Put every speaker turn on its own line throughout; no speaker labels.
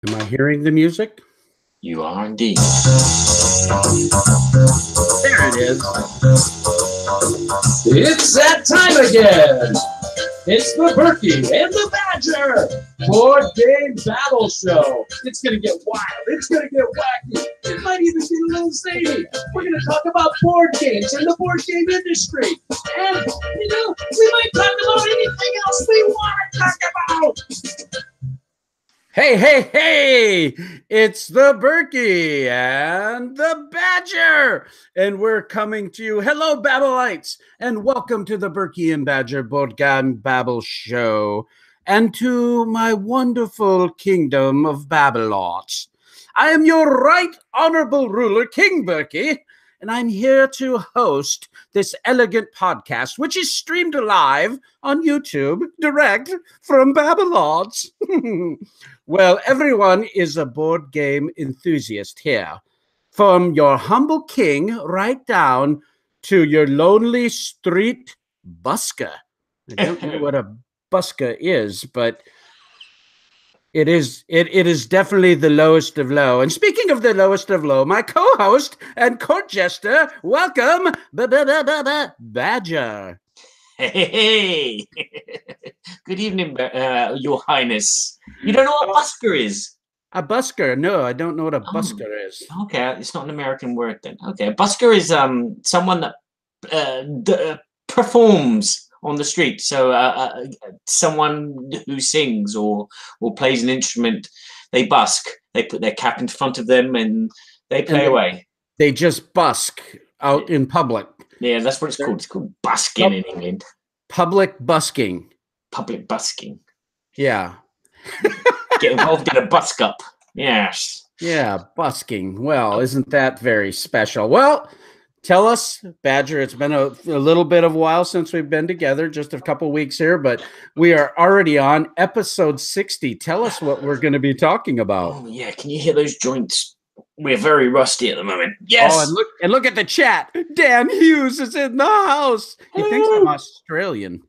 Am I hearing the music?
You are indeed.
There it is.
It's that time again. It's the Berkey and the Badger Board Game Babble Show. It's going to get wild. It's going to get wacky. It might even get a little zany. We're going to talk about board games and the board game industry. And, we might talk about anything else we want to talk about.
Hey, hey, hey! It's the Berkey and the Badger! And we're coming to you. Hello, Babblites! And welcome to the Berkey and Badger Board Game Babble Show and to my wonderful kingdom of Babblelot. I am your right honorable ruler, King Berkey, and I'm here to host this elegant podcast, which is streamed live on YouTube, direct from Babblot. Well, everyone is a board game enthusiast here. From your humble king right down to your lonely street busker. I don't know what a busker is, but it is definitely the lowest of low. And speaking of the lowest of low, my co-host and court jester, welcome, Badger.
Hey, good evening, Your Highness. You don't know what busker is?
A busker? No, I don't know what a busker is.
Okay, it's not an American word then. Okay, a busker is someone that performs on the street. So someone who sings or plays an instrument, they busk. They put their cap in front of them and they play away.
They just busk out in public.
Yeah, that's what it's called. It's called busking in England.
Public busking.
Public busking.
Yeah.
Get involved in a busk up. Yes.
Yeah, busking. Well, isn't that very special? Well, tell us, Badger, it's been a little bit of a while since we've been together, just a couple weeks here, but we are already on episode 60. Tell us what we're going to be talking about.
Oh, yeah. Can you hear those joints? We're very rusty at the moment. Yes.
Oh, and look at the chat. Dan Hughes is in the house. He thinks I'm Australian.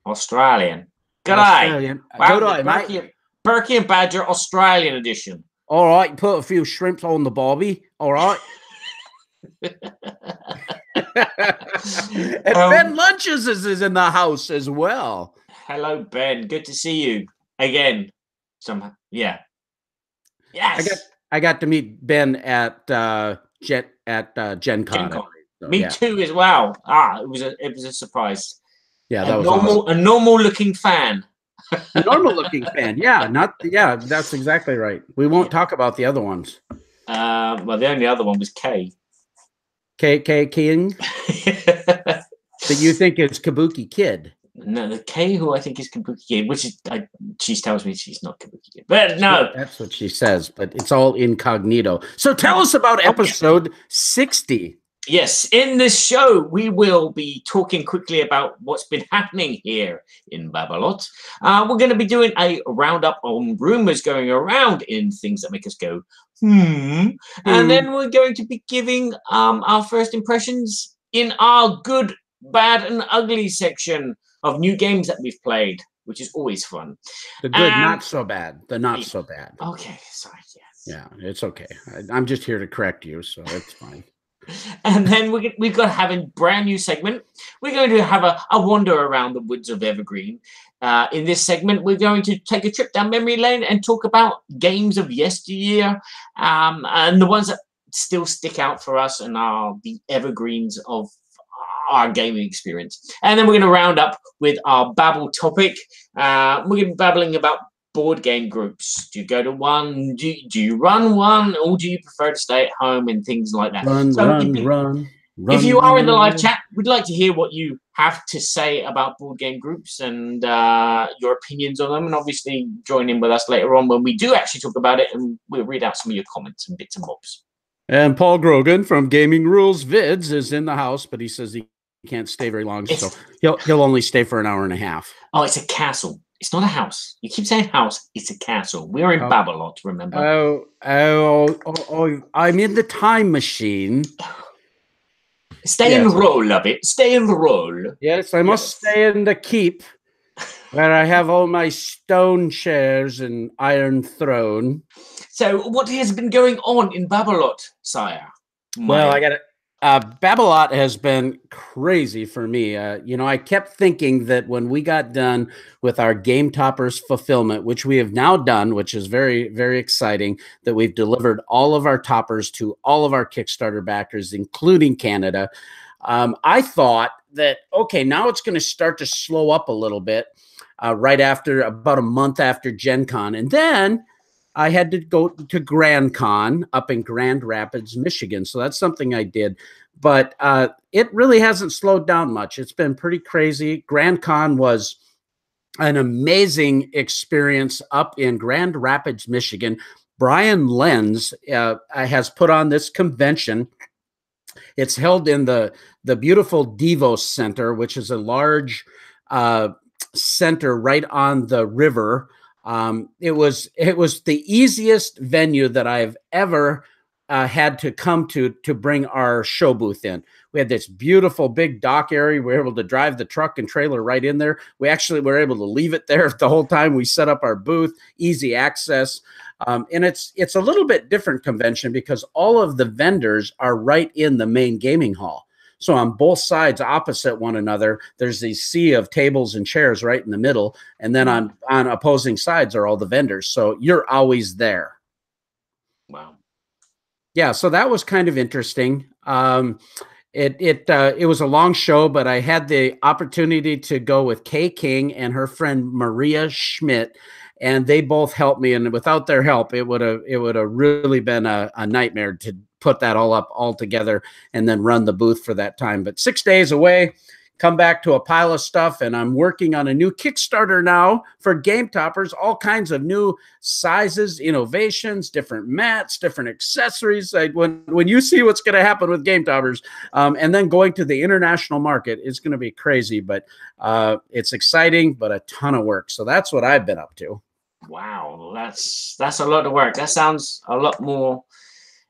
Australian. G'day.
Australian.
Wow, Berkey and Badger Australian edition.
All right, put a few shrimps on the bobby. All right. And Ben Lunches is in the house as well.
Hello, Ben. Good to see you again. Somehow, yeah. Yes.
I got to meet Ben at Gen Con. So,
Me too, as well. It was a surprise.
Yeah, that was
awesome. A normal looking fan.
A normal looking fan. Yeah, that's exactly right. We won't talk about the other ones.
Well, the only other one was K.
King. That you think is Kabuki Kid.
No, the K who I think is Kabuki Kid, which is she tells me she's not Kabuki Kid, but no,
that's what she says. But it's all incognito. So tell us about episode 60.
Yes, in this show we will be talking quickly about what's been happening here in Babblot. We're going to be doing a roundup on rumors going around in things that make us go and then we're going to be giving our first impressions in our good, bad, and ugly section of new games that we've played, which is always fun.
The good, not so bad. The not so bad.
Okay, sorry. Yes.
Yeah, it's okay. I'm just here to correct you, so it's fine.
And then we've got to have a brand new segment. We're going to have a wander around the Woods of Evergreen. In this segment, we're going to take a trip down memory lane and talk about games of yesteryear and the ones that still stick out for us and are the evergreens of our gaming experience. And then we're going to round up with our Babble topic. We're going to be babbling about board game groups. Do you go to one? Do you run one? Or do you prefer to stay at home and things like that?
Run.
If you are in the live chat, we'd like to hear what you have to say about board game groups and your opinions on them. And obviously join in with us later on when we do actually talk about it and we'll read out some of your comments and bits and bobs.
And Paul Grogan from Gaming Rules Vids is in the house, but he says he can't stay very long, so he'll only stay for an hour and a half.
Oh, it's a castle. It's not a house. You keep saying house. It's a castle. We're in Babblot, remember?
Oh, I'm in the time machine.
Stay in the role of it. Stay in the role.
Yes, I must stay in the keep. where I have all my stone chairs and iron throne.
So, what has been going on in Babblot, sire?
Well, I got it. Babblot has been crazy for me. I kept thinking that when we got done with our Game Toppers fulfillment, which we have now done, which is very, very exciting, that we've delivered all of our toppers to all of our Kickstarter backers, including Canada. I thought that, okay, now it's going to start to slow up a little bit right after about a month after Gen Con. And then I had to go to Grand Con up in Grand Rapids, Michigan. So that's something I did. But it really hasn't slowed down much. It's been pretty crazy. Grand Con was an amazing experience up in Grand Rapids, Michigan. Brian Lenz has put on this convention. It's held in the beautiful Devos Center, which is a large center right on the river. It was the easiest venue that I've ever had to come to bring our show booth in. We had this beautiful big dock area. We were able to drive the truck and trailer right in there. We actually were able to leave it there the whole time we set up our booth, easy access. And it's a little bit different convention because all of the vendors are right in the main gaming hall. So on both sides opposite one another, there's a sea of tables and chairs right in the middle. And then on opposing sides are all the vendors. So you're always there.
Wow.
Yeah, so that was kind of interesting. It was a long show, but I had the opportunity to go with Kay King and her friend Maria Schmidt, and they both helped me. And without their help, it would have really been a nightmare to put that all together and then run the booth for that time. But 6 days away, come back to a pile of stuff, and I'm working on a new Kickstarter now for Game Toppers, all kinds of new sizes, innovations, different mats, different accessories. Like when you see what's going to happen with Game Toppers, and then going to the international market, it's going to be crazy, but it's exciting, but a ton of work. So that's what I've been up to.
Wow, that's a lot of work. That sounds a lot more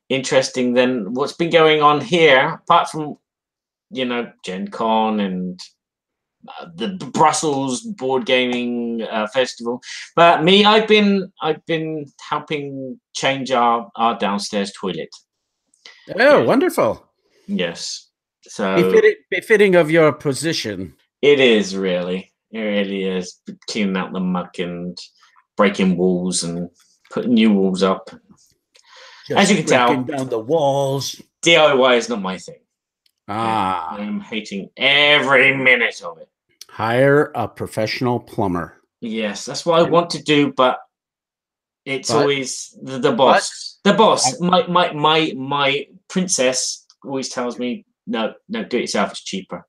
interesting than what's been going on here, apart from Gen Con and the Brussels board gaming festival. But me, I've been helping change our downstairs toilet.
Oh, yeah. Wonderful.
Yes. So
befitting of your position.
It is really. It really is. Cleaning out the muck and breaking walls and putting new walls up.
Just
as you can tell,
down the walls.
DIY is not my thing.
Ah,
I'm hating every minute of it.
Hire a professional plumber.
Yes, that's what I want to do, but it's always the boss. The boss. My princess always tells me, no, do it yourself. It's cheaper.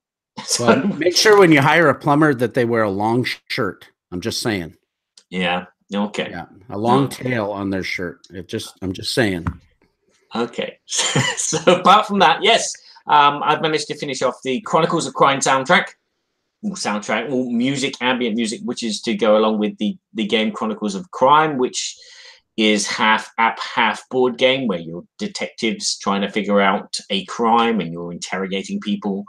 Well, make sure when you hire a plumber that they wear a long shirt. I'm just saying.
Yeah. Okay.
Yeah, a long tail on their shirt. I'm just saying.
Okay. So apart from that, yes. I've managed to finish off the Chronicles of Crime soundtrack, music, ambient music, which is to go along with the game Chronicles of Crime, which is half app, half board game, where you're detectives trying to figure out a crime and you're interrogating people.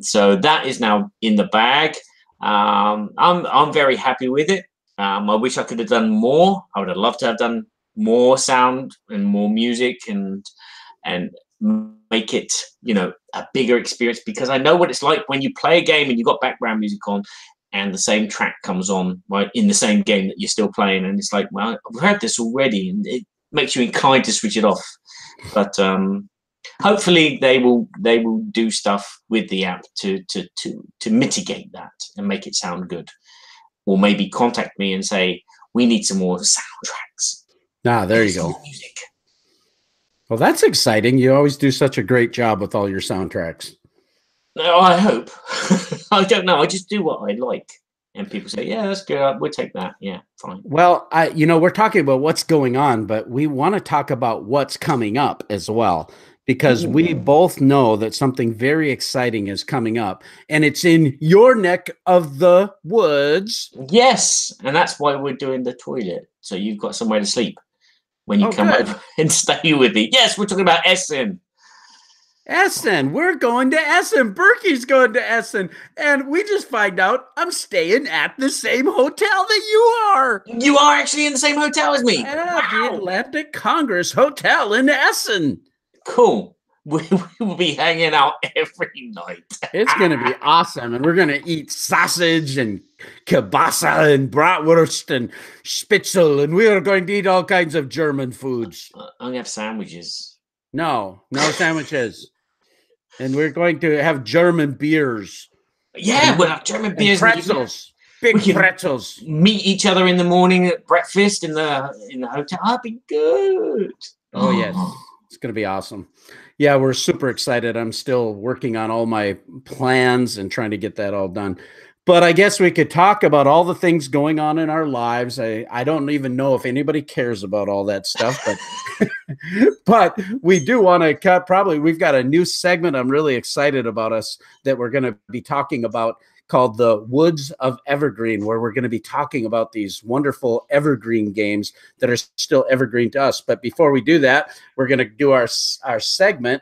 So that is now in the bag. I'm very happy with it. I wish I could have done more. I would have loved to have done more sound and more music and make it, a bigger experience, because I know what it's like when you play a game and you've got background music on and the same track comes on right in the same game that you're still playing, and it's like, well, I've heard this already, and it makes you inclined to switch it off. But hopefully they will do stuff with the app to mitigate that and make it sound good, or maybe contact me and say, we need some more soundtracks.
There you go.
Music.
Well, that's exciting. You always do such a great job with all your soundtracks.
No, I hope. I don't know. I just do what I like. And people say, yeah, that's good. We'll take that. Yeah, fine.
Well, we're talking about what's going on, but we want to talk about what's coming up as well, because we both know that something very exciting is coming up, and it's in your neck of the woods.
Yes, and that's why we're doing the toilet. So you've got somewhere to sleep when you come over and stay with me. Yes, we're talking about ESSEN.
Essen, we're going to Essen. Berkey's going to Essen. And we just find out I'm staying at the same hotel that you are.
You are actually in the same hotel as me.
At the Atlantic Congress Hotel in Essen.
Cool. We will be hanging out every night.
It's going to be awesome. And we're going to eat sausage and kielbasa and bratwurst and spitzel. And we are going to eat all kinds of German foods.
I'm going to have sandwiches.
No sandwiches. And we're going to have German beers.
Yeah, we'll have German beers.
Pretzels. Big pretzels.
Meet each other in the morning at breakfast in the hotel. That'll be good.
Oh, yes. It's going to be awesome. Yeah, we're super excited. I'm still working on all my plans and trying to get that all done. But I guess we could talk about all the things going on in our lives. I don't even know if anybody cares about all that stuff, but but we do want to cut. Probably we've got a new segment I'm really excited about us that we're going to be talking about called the Woods of Evergreen, where we're going to be talking about these wonderful evergreen games that are still evergreen to us. But before we do that, we're going to do our segment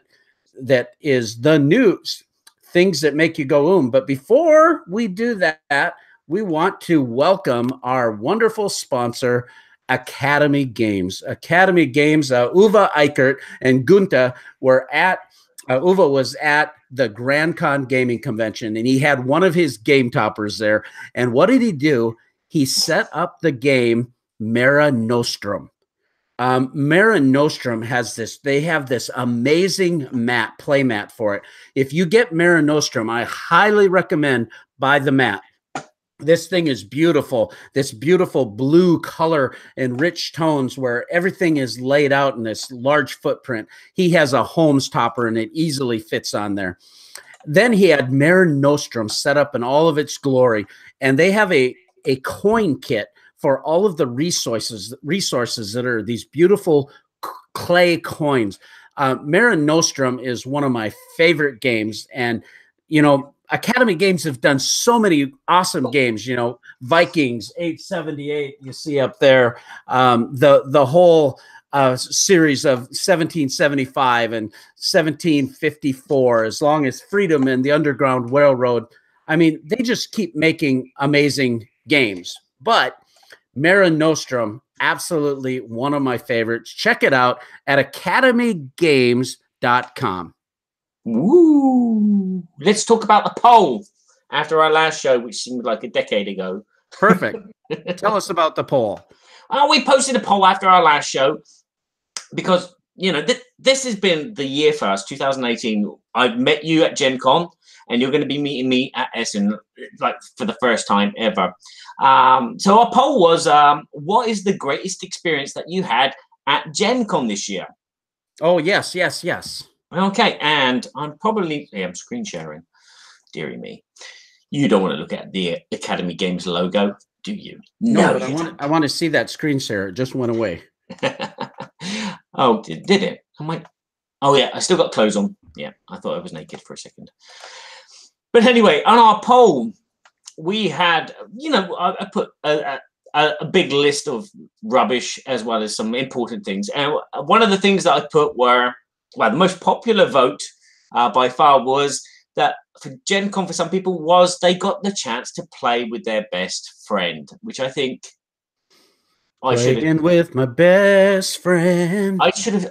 that is the news. Things that make you go, But before we do that, we want to welcome our wonderful sponsor, Academy Games. Academy Games, Uwe Eichert and Gunther were at, Uwe was at the Grand Con Gaming Convention, and he had one of his Game Toppers there. And what did he do? He set up the game Mare Nostrum. Mare Nostrum has this, they have this amazing play mat for it. If you get Mare Nostrum, I highly recommend buy the mat. This thing is beautiful, this beautiful blue color and rich tones where everything is laid out in this large footprint. He has a Holmes topper and it easily fits on there. Then he had Mare Nostrum set up in all of its glory, and they have a coin kit for all of the resources that are these beautiful clay coins. Mare Nostrum is one of my favorite games. And, you know, Academy Games have done so many awesome games, you know, Vikings, 878, you see up there, the whole series of 1775 and 1754, as long as Freedom and the Underground Railroad. I mean, they just keep making amazing games. But Mare Nostrum, absolutely one of my favorites. Check it out at academygames.com.
Woo! Let's talk about the poll after our last show, which seemed like a decade ago.
Perfect. Tell us about the poll.
We posted a poll after our last show because, you know, this has been the year for us, 2018. I've met you at Gen Con, and you're going to be meeting me at Essen, like for the first time ever. So our poll was, what is the greatest experience that you had at Gen Con this year?
Oh, yes.
Okay, and I'm screen sharing. Deary me. You don't want to look at the Academy Games logo, do you?
No, but I want to see that screen share. It just went away.
Oh, did it? I'm like, oh yeah, I still got clothes on. Yeah, I thought I was naked for a second. But anyway, on our poll, we had, you know, I put a big list of rubbish as well as some important things. And one of the things that I put were, well, the most popular vote by far was that for Gen Con for some people was they got the chance to play with their best friend, which I think I should have.
With my best friend.
I should have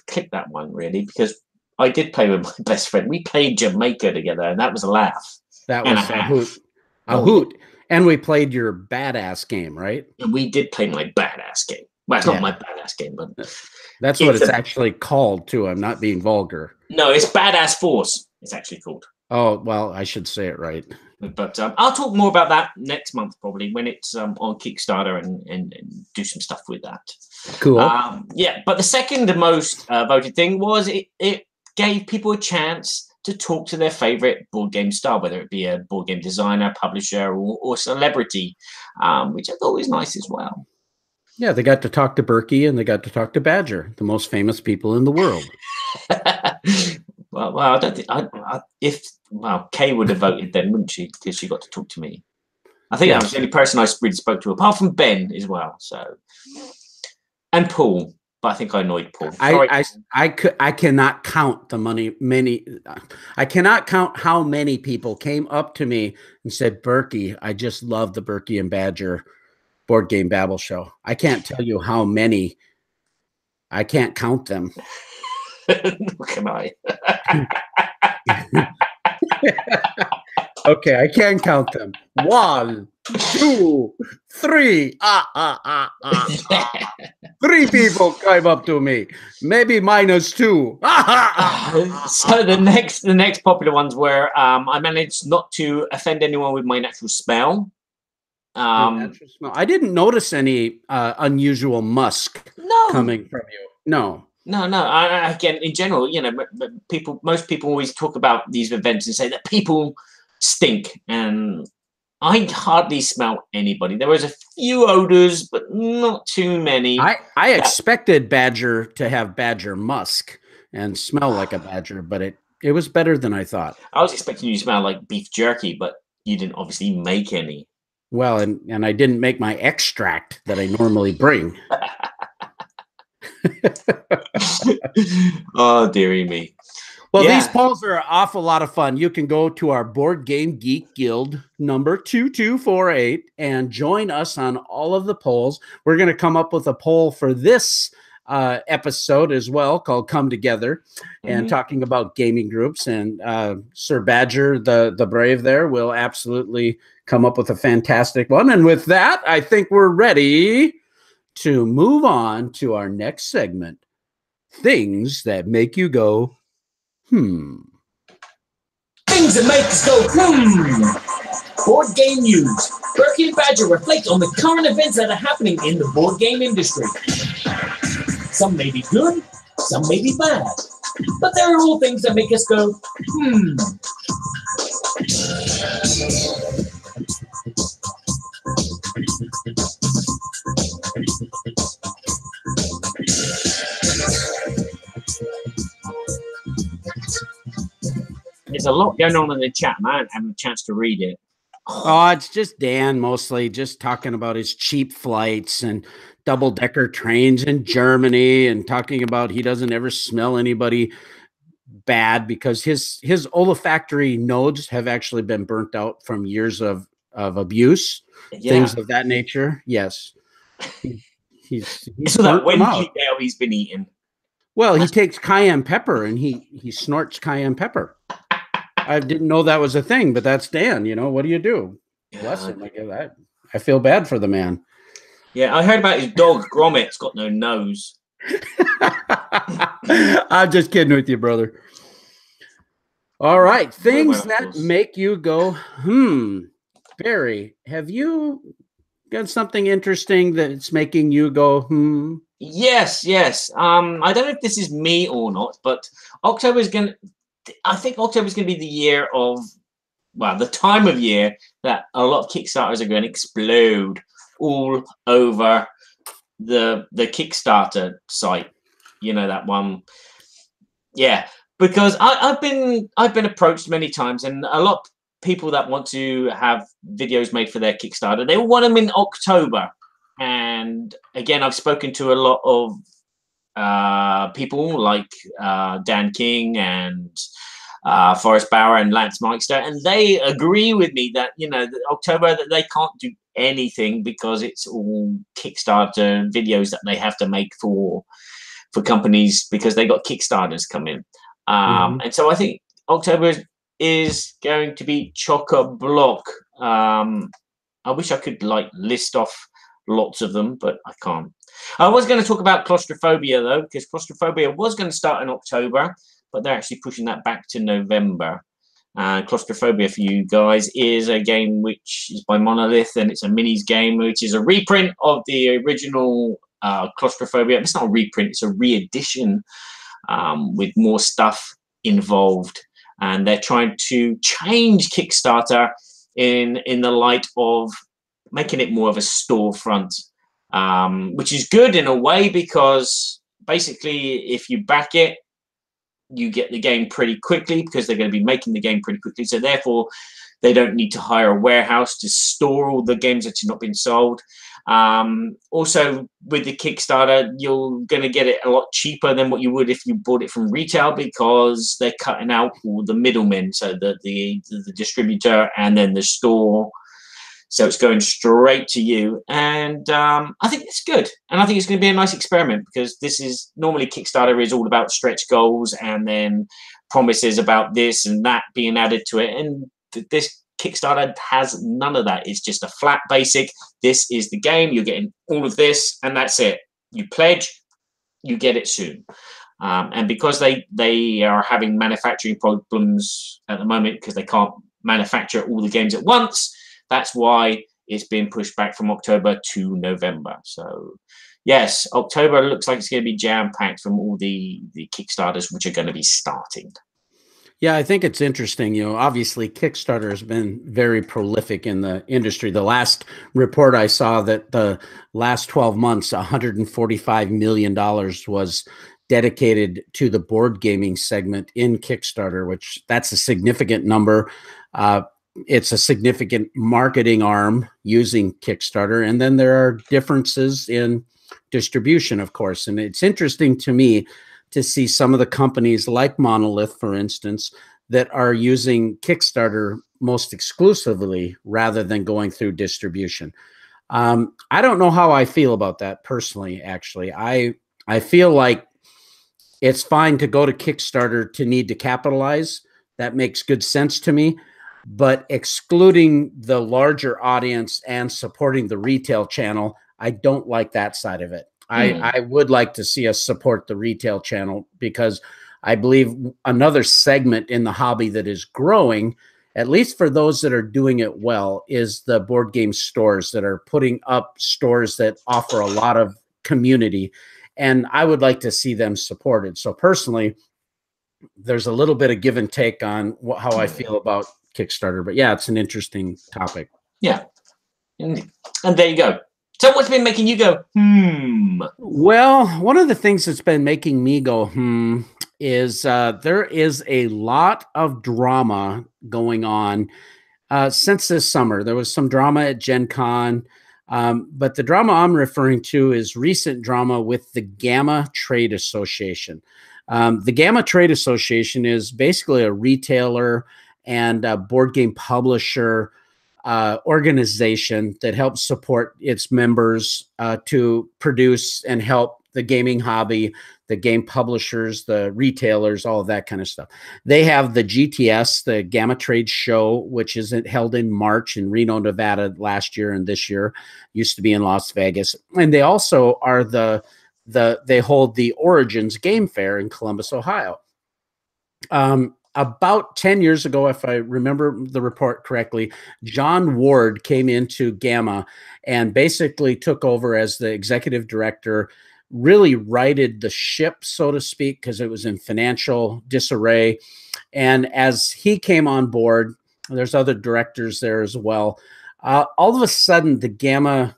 clicked that one really, because I did play with my best friend. We played Jamaica together, and that was a laugh.
That was a hoot. A hoot. And we played your badass game, right?
And we did play my badass game. Well, it's not my badass game, but
that's what it's actually called, too. I'm not being vulgar.
No, it's Badass Force. It's actually called.
Oh, well, I should say it right.
But I'll talk more about that next month, probably, when it's on Kickstarter and do some stuff with that.
Cool.
Yeah, but the second most voted thing was it gave people a chance to talk to their favorite board game star, whether it be a board game designer, publisher, or celebrity, which I thought was nice as well.
Yeah, they got to talk to Berkey and they got to talk to Badger, the most famous people in the world.
well, I don't think Kay would have voted then, wouldn't she? Because she got to talk to me. I think that was the only person I really spoke to, apart from Ben as well. So, and Paul. but I think I annoyed Paul. Sorry.
I cannot count the I cannot count how many people came up to me and said, Berkey, I just love the Berkey and Badger board game Babble show. I can't tell you how many. I can't count them.
What can I?
Okay, I can count them. 1, 2, 3. 3 people came up to me. Maybe -2.
So the next popular ones were I managed not to offend anyone with my natural smell.
I didn't notice any unusual musk coming from you. No.
Again, in general, you know, most people always talk about these events and say that people stink, and I hardly smell anybody. There was a few odors, but not too many.
I expected Badger to have Badger musk and smell like a badger, but it was better than I thought.
I was expecting you to smell like beef jerky, but you didn't obviously make any.
Well, and I didn't make my extract that I normally bring.
Oh, dearie me.
Well, these polls are an awful lot of fun. You can go to our Board Game Geek Guild number 2248 and join us on all of the polls. We're going to come up with a poll for this episode as well called Come Together, and talking about gaming groups. And Sir Badger, the brave there, will absolutely come up with a fantastic one. And with that, I think we're ready to move on to our next segment, Things That Make You Go,
Things that make us go, Board game news. Berkey and Badger reflect on the current events that are happening in the board game industry. Some may be good, some may be bad, but there are all things that make us go,
There's a lot going on in the chat, and I haven't had a chance to read it.
Oh, it's just Dan mostly just talking about his cheap flights and double-decker trains in Germany, and talking about he doesn't ever smell anybody bad because his olfactory nodes have actually been burnt out from years of abuse, things of that nature. Yes. He's
so that Wendy now he's been eating.
Well, he takes cayenne pepper and he snorts cayenne pepper. I didn't know that was a thing, but that's Dan. You know, what do you do? Bless him. I feel bad for the man.
Yeah, I heard about his dog, Gromit's got no nose.
I'm just kidding with you, brother. All right. Things that make you go, Barry, have you got something interesting that's making you go,
Yes. I don't know if this is me or not, but I think October is going to be the year of, the time of year that a lot of Kickstarters are going to explode all over the Kickstarter site. You know, that one. Yeah, because I've been approached many times, and a lot of people that want to have videos made for their Kickstarter, they want them in October. And again, I've spoken to a lot of people like Dan King and Forrest Bauer and Lance Meister, and they agree with me that, you know, October, that they can't do anything because it's all Kickstarter videos that they have to make for companies because they got Kickstarters coming. And so I think October is going to be chock-a-block. I wish I could list off lots of them, but I can't. I was going to talk about Claustrophobia though, because Claustrophobia was going to start in October, but they're actually pushing that back to November. Claustrophobia, for you guys, is a game which is by Monolith, and it's a minis game which is a reprint of the original Claustrophobia. It's not a reprint, it's a re-edition with more stuff involved. And they're trying to change Kickstarter in the light of making it more of a storefront, which is good in a way, because basically if you back it, you get the game pretty quickly because they're going to be making the game pretty quickly. So therefore, they don't need to hire a warehouse to store all the games that have not been sold. Also, with the Kickstarter, you're going to get it a lot cheaper than what you would if you bought it from retail, because they're cutting out all the middlemen, so the distributor and then the store. So it's going straight to you, and I think it's good, and I think it's going to be a nice experiment, because this is normally Kickstarter is all about stretch goals and then promises about this and that being added to it, and this Kickstarter has none of that. It's just a flat basic. This is the game. You're getting all of this, and that's it. You pledge, you get it soon. And because they are having manufacturing problems at the moment, because they can't manufacture all the games at once, that's why it's been pushed back from October to November. So, yes, October looks like it's going to be jam-packed from all the Kickstarters which are going to be starting.
Yeah, I think it's interesting. You know, obviously Kickstarter has been very prolific in the industry. The last report I saw, that the last 12 months, $145 million was dedicated to the board gaming segment in Kickstarter, which that's a significant number. It's a significant marketing arm using Kickstarter. And then there are differences in distribution, of course. And it's interesting to me to see some of the companies like Monolith, for instance, that are using Kickstarter most exclusively rather than going through distribution. I don't know how I feel about that personally, actually. I feel like it's fine to go to Kickstarter to need to capitalize. That makes good sense to me. But excluding the larger audience and supporting the retail channel, I don't like that side of it. I would like to see us support the retail channel, because I believe another segment in the hobby that is growing, at least for those that are doing it well, is the board game stores that are putting up stores that offer a lot of community. And I would like to see them supported. So personally, there's a little bit of give and take on how I feel about Kickstarter. But yeah, it's an interesting topic.
Yeah. And there you go. So what's been making you go,
Well, one of the things that's been making me go, is there is a lot of drama going on since this summer. There was some drama at Gen Con, but the drama I'm referring to is recent drama with the GAMA Trade Association. The GAMA Trade Association is basically a retailer and a board game publisher organization that helps support its members to produce and help the gaming hobby, the game publishers, the retailers, all of that kind of stuff. They have the GTS, the GAMA Trade Show, which is held in March in Reno, Nevada last year, and this year used to be in Las Vegas. And they also are they hold the Origins Game Fair in Columbus, Ohio. About 10 years ago, if I remember the report correctly, John Ward came into GAMA and basically took over as the executive director, really righted the ship, so to speak, because it was in financial disarray. And as he came on board, there's other directors there as well. All of a sudden, the GAMA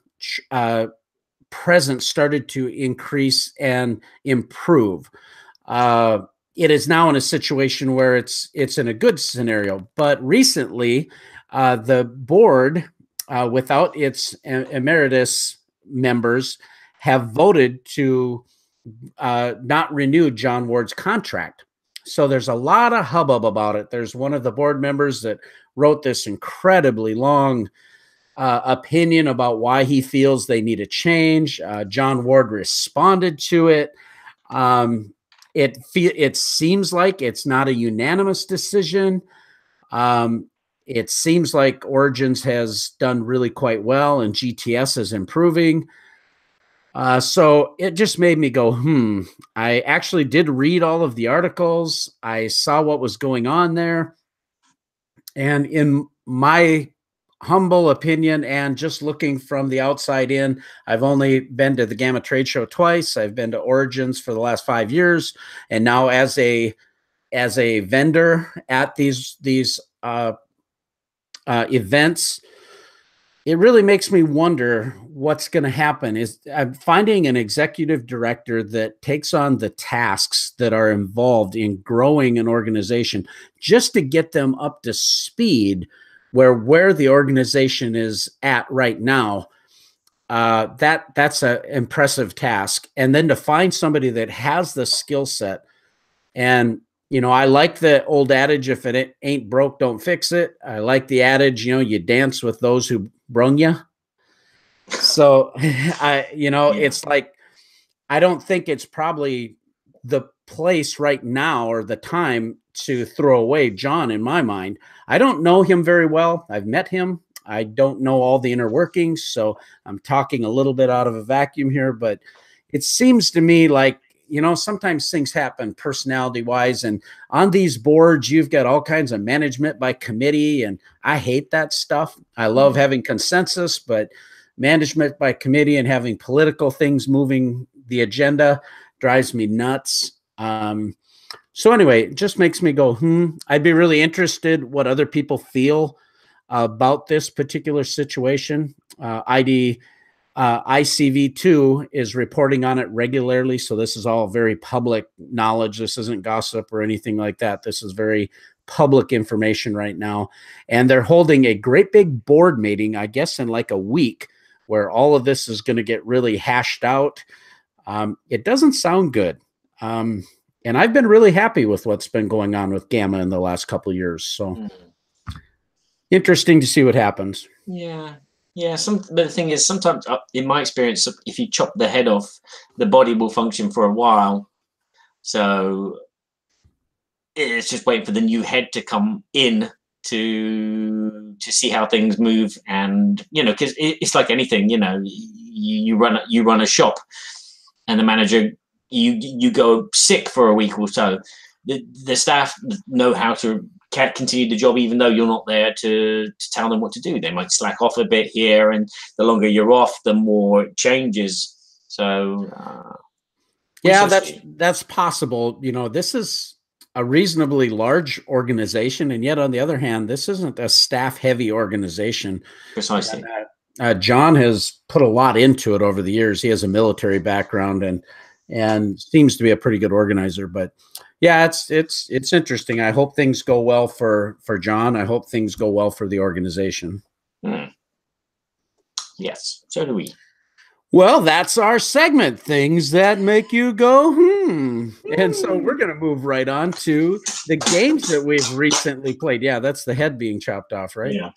presence started to increase and improve. It is now in a situation where it's in a good scenario. But recently, the board, without its emeritus members, have voted to not renew John Ward's contract. So there's a lot of hubbub about it. There's one of the board members that wrote this incredibly long opinion about why he feels they need a change. John Ward responded to it. It seems like it's not a unanimous decision. It seems like Origins has done really quite well and GTS is improving. So it just made me go, I actually did read all of the articles. I saw what was going on there. And in my humble opinion, and just looking from the outside in, I've only been to the GAMA Trade Show twice. I've been to Origins for the last 5 years, and now as a vendor at these events, it really makes me wonder what's going to happen. Is I'm finding an executive director that takes on the tasks that are involved in growing an organization just to get them up to speed where the organization is at right now. that's an impressive task. And then to find somebody that has the skill set. And, you know, I like the old adage, if it ain't broke, don't fix it. I like the adage, you know, you dance with those who brung you. So, it's like, I don't think it's probably the place right now or the time to throw away John in my mind. I don't know him very well. I've met him. I don't know all the inner workings, so I'm talking a little bit out of a vacuum here, but it seems to me like, you know, sometimes things happen personality-wise, and on these boards, you've got all kinds of management by committee, and I hate that stuff. I love having consensus, but management by committee and having political things moving the agenda drives me nuts. So anyway, it just makes me go, I'd be really interested what other people feel about this particular situation. ICV2 is reporting on it regularly. So this is all very public knowledge. This isn't gossip or anything like that. This is very public information right now. And they're holding a great big board meeting, I guess, in like a week, where all of this is going to get really hashed out. It doesn't sound good. And I've been really happy with what's been going on with GAMA in the last couple of years. So interesting to see what happens.
Yeah. Yeah. But the thing is, sometimes in my experience, if you chop the head off, the body will function for a while. So it's just waiting for the new head to come in to see how things move. And, you know, because it's like anything, you know, you run a shop and the manager, you go sick for a week or so. The staff know how to continue the job, even though you're not there to tell them what to do. They might slack off a bit here, and the longer you're off, the more it changes. So
yeah, that's possible. You know, this is a reasonably large organization, and yet on the other hand, this isn't a staff-heavy organization.
Precisely.
John has put a lot into it over the years. He has a military background and seems to be a pretty good organizer. But yeah, it's interesting. I hope things go well for John. I hope things go well for the organization.
Yes, so do we.
Well, that's our segment, things that make you go, And so we're going to move right on to the games that we've recently played. Yeah, that's the head being chopped off, right?
Yeah.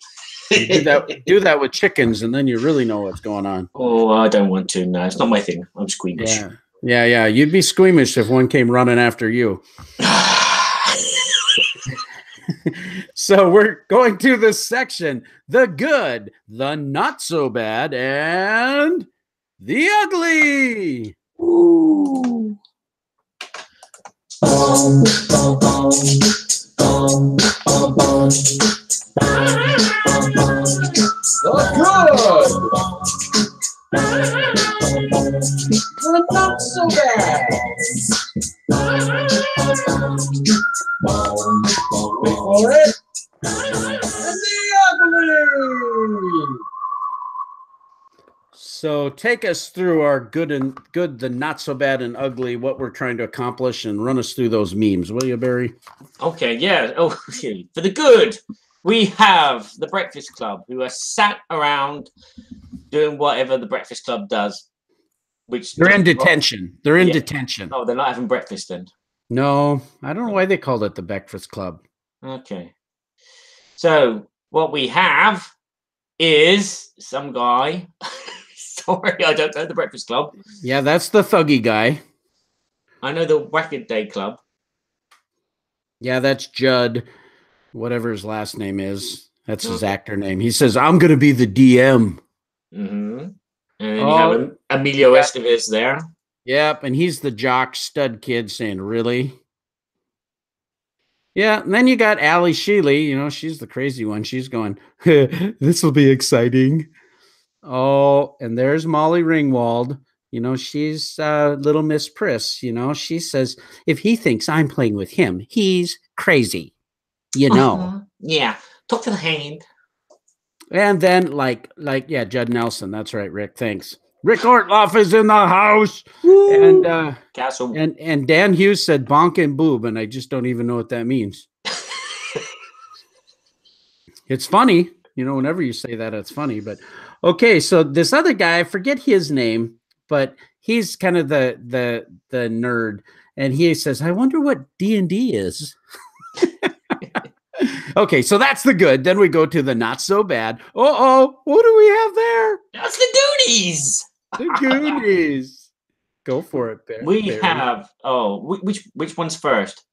do that with chickens, and then you really know what's going on.
Oh, I don't want to. No, it's not my thing. I'm squeamish.
Yeah. You'd be squeamish if one came running after you. So we're going to this section: the good, the not so bad, and the ugly.
Ooh.
The not so bad. Wait for it. And the ugly.
So take us through our good, the not so bad, and ugly, what we're trying to accomplish, and run us through those memes, will you, Barry?
Okay, yeah. Oh, okay. For the good, we have the Breakfast Club, who are sat around doing whatever the Breakfast Club does. Which
they're in detention. They're in detention.
Oh, they're not having breakfast then?
No, I don't know why they called it the Breakfast Club.
Okay. So what we have is some guy. Sorry, I don't know the Breakfast Club.
Yeah, that's the thuggy guy.
I know the Wackaday Club.
Yeah, that's Judd, whatever his last name is. That's his actor name. He says, "I'm going to be the DM."
Mm-hmm. And you have Emilio Estevez there.
Yep, and he's the jock stud kid saying, "Really?" Yeah, and then you got Allie Sheely. You know, she's the crazy one. She's going, "This will be exciting." Oh, and there's Molly Ringwald. You know, she's Little Miss Priss. You know, she says, if he thinks I'm playing with him, he's crazy. You know.
Yeah, talk to the hand.
And then, yeah, Judd Nelson. That's right, Rick. Thanks. Rick Ortloff is in the house. Woo! And
Castle.
And Dan Hughes said bonk and boob, and I just don't even know what that means. It's funny. You know, whenever you say that, it's funny. But okay, so this other guy, I forget his name, but he's kind of the nerd, and he says, "I wonder what D&D is." Okay, so that's the good. Then we go to the not so bad. Oh, what do we have there?
That's the Goonies.
The Goonies. Go for it, Barry.
We have which one's first?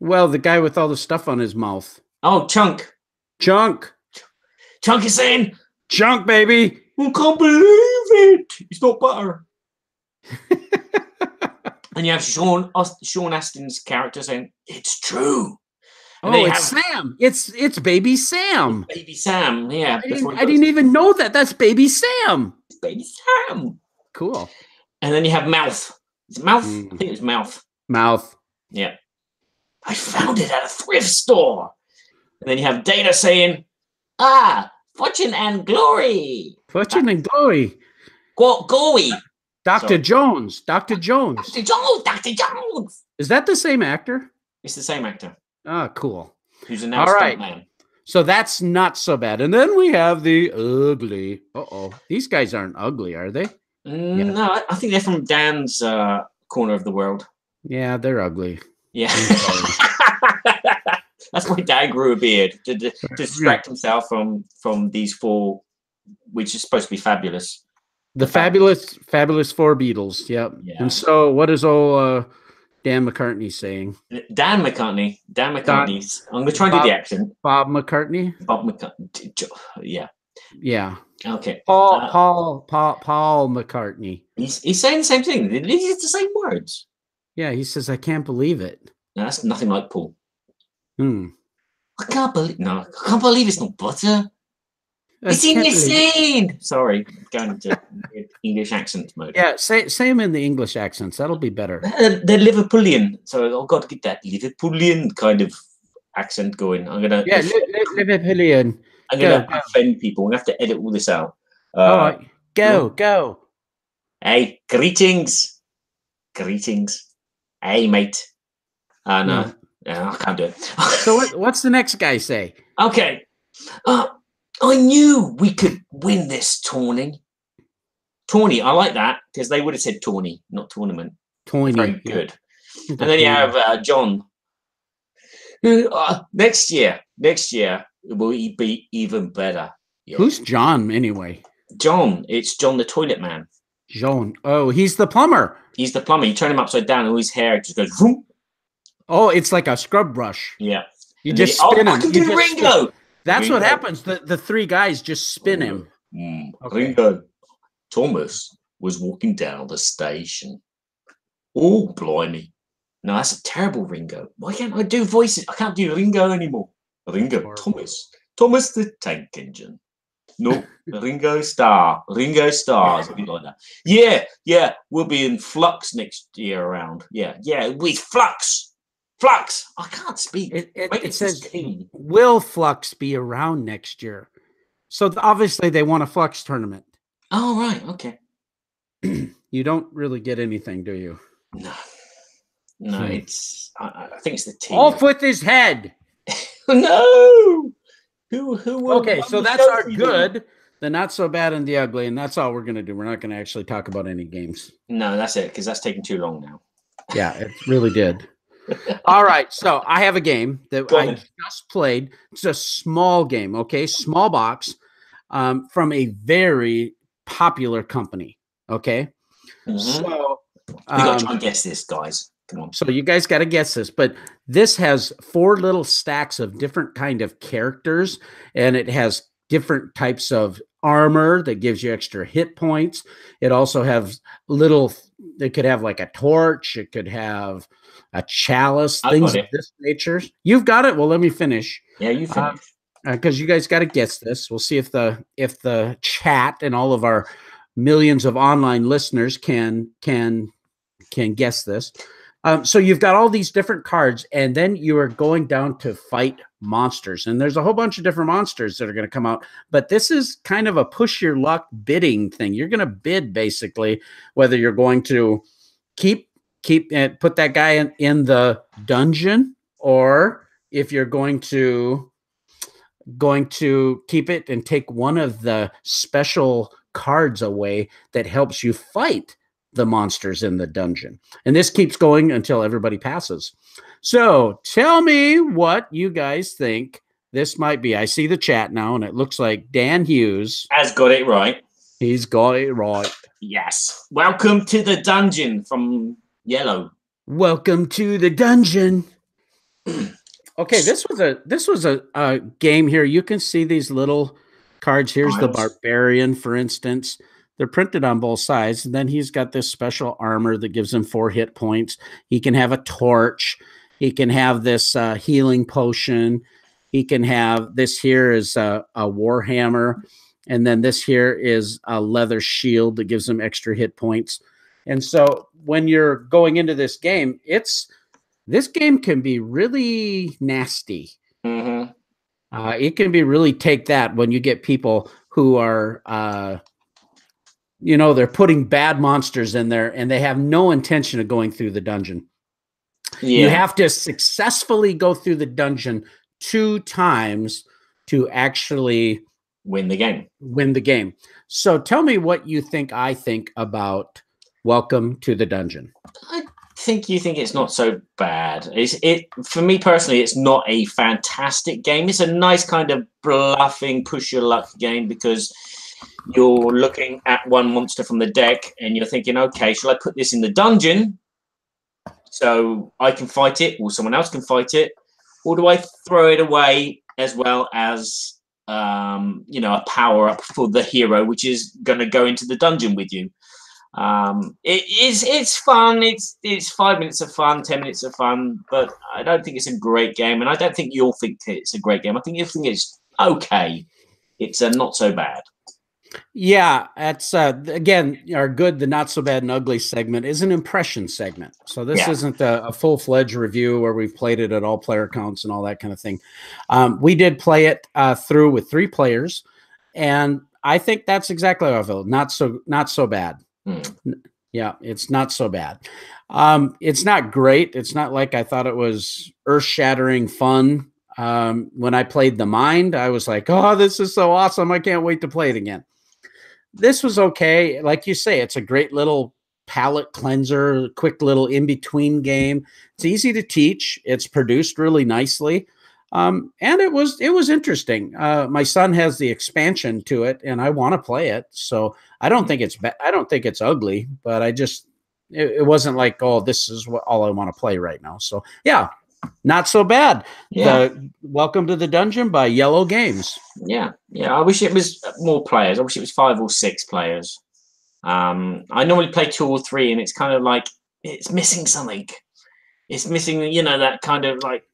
Well, the guy with all the stuff on his mouth.
Oh, Chunk.
Chunk
is saying,
Chunk, baby.
I can't believe it. It's not butter. And you have Sean Astin's character saying, it's true. And
it's Sam. It's baby Sam.
Baby Sam, yeah.
I didn't even know that. That's baby Sam.
It's baby Sam.
Cool.
And then you have Mouth. Is it Mouth? I think it was Mouth.
Mouth.
Yeah. I found it at a thrift store. And then you have Data saying, Fortune and Glory.
Fortune and Glory.
Glory.
Dr. Jones. Dr. Jones.
Dr. Jones. Dr. Jones.
Is that the same actor?
It's the same actor.
Ah, cool.
Who's a now stuntman.
So that's not so bad. And then we have the ugly. These guys aren't ugly, are they?
No, I think they're from Dan's corner of the world.
Yeah, they're ugly.
Yeah. That's why Dad grew a beard to distract himself from these four, which is supposed to be fabulous.
The fabulous four Beatles. Yep. Yeah. And so what is old Dan McCartney saying?
Dan McCartney's. I'm gonna try and do the accent.
Bob McCartney.
Bob McCartney. Yeah.
Yeah.
Okay.
Paul McCartney.
He's saying the same thing. It's the same words.
Yeah. He says, "I can't believe it."
No, that's nothing like Paul.
I
can't believe it's not butter. It's insane. Sorry, going into English accent mode.
Yeah, say them in the English accents. That'll be better.
They're Liverpoolian, so I've got to get that Liverpoolian kind of accent going. I'm gonna
Liverpoolian.
I'm gonna offend people. I'm gonna have to edit all this out.
All right, go.
Hey, greetings. Hey, mate. No, I can't do it.
So what's the next guy say?
Okay. I knew we could win this tourney. I like that because they would have said tourney, not tournament.
Tourney.
Very good. And then you have John. Next year it will be even better. Yeah.
Who's John anyway?
John. It's John the toilet man.
John. Oh, he's the plumber.
He's the plumber. You turn him upside down and all his hair just goes vroom.
Oh, it's like a scrub brush.
Yeah.
You just spin him.
I can do Ringo.
That's what happens. The three guys just spin him.
Okay. Ringo. Thomas was walking down the station. Oh, blimey. No, that's a terrible Ringo. Why can't I do voices? I can't do Ringo anymore. Ringo. Thomas the tank engine. No, Ringo Starr. Ringo Starr. Something like that. Yeah. We'll be in Flux next year around. Yeah. With Flux. I can't speak.
It says, will Flux be around next year? So obviously they want a Flux tournament.
Oh, right. Okay.
You don't really get anything, do you?
No, it's. I think it's the team.
Off with his head.
No. Who?
Okay, so that's our good, the not so bad, and the ugly, and that's all we're gonna do. We're not gonna actually talk about any games.
No, that's it, because that's taking too long now.
Yeah, it really did. All right, so I have a game that I just played. It's a small game, okay, small box, from a very popular company. Okay, so
we got to try and guess this, guys. Come on.
So you guys got to guess this, but this has 4 little stacks of different kind of characters, and it has different types of armor that gives you extra hit points. It also has little. It could have like a torch. It could have a chalice, things of this nature. You've got it. Well, let me finish.
Yeah, you finish.
Because you guys got to guess this. We'll see if the chat and all of our millions of online listeners can guess this. So you've got all these different cards, and then you are going down to fight monsters. And there's a whole bunch of different monsters that are going to come out. But this is kind of a push your luck bidding thing. You're going to bid basically whether you're going to keep and put that guy in the dungeon, or if you're going to going to keep it and take one of the special cards away that helps you fight the monsters in the dungeon. And this keeps going until everybody passes. So tell me what you guys think this might be. I see the chat now, and it looks like Dan Hughes
has got it right.
He's got it right.
Yes. Welcome to the dungeon from Yellow.
Welcome to the dungeon. Okay, this was a game here. You can see these little cards. Here's the barbarian, for instance. They're printed on both sides, and then he's got this special armor that gives him 4 hit points. He can have a torch. He can have this healing potion. He can have this here is a war hammer, and then this here is a leather shield that gives him extra hit points. And so when you're going into this game, this game can be really nasty.
Mm-hmm.
It can be really take that when you get people who are, they're putting bad monsters in there and they have no intention of going through the dungeon. Yeah. You have to successfully go through the dungeon 2 times to actually
win the game.
So tell me what you think I think about Welcome to the Dungeon.
I think you think it's not so bad. For me personally, it's not a fantastic game. It's a nice kind of bluffing, push your luck game because you're looking at one monster from the deck and you're thinking, okay, shall I put this in the dungeon so I can fight it or someone else can fight it? Or do I throw it away as well as, a power up for the hero, which is going to go into the dungeon with you? It's fun. It's 5 minutes of fun, 10 minutes of fun, but I don't think it's a great game, and I don't think you'll think it's a great game. I think you think it's okay. It's not so bad.
Yeah, that's again our good, the not so bad and ugly segment is an impression segment. So this isn't a full-fledged review where we've played it at all player counts and all that kind of thing. We did play it through with 3 players, and I think that's exactly how I feel. Not so bad. Yeah, it's not so bad. It's not great. It's not like I thought it was earth-shattering fun. When I played The Mind, I was like, oh, this is so awesome. I can't wait to play it again. This was okay. Like you say, it's a great little palate cleanser, quick little in-between game. It's easy to teach. It's produced really nicely. And it was interesting. My son has the expansion to it, and I want to play it. So I don't think it's bad. I don't think it's ugly, but it wasn't like, oh, this is all I want to play right now. So yeah, not so bad.
Yeah.
Welcome to the Dungeon by Yellow Games.
Yeah. I wish it was more players. I wish it was 5 or 6 players. I normally play 2 or 3, and it's kind of like it's missing something. It's missing, that kind of like,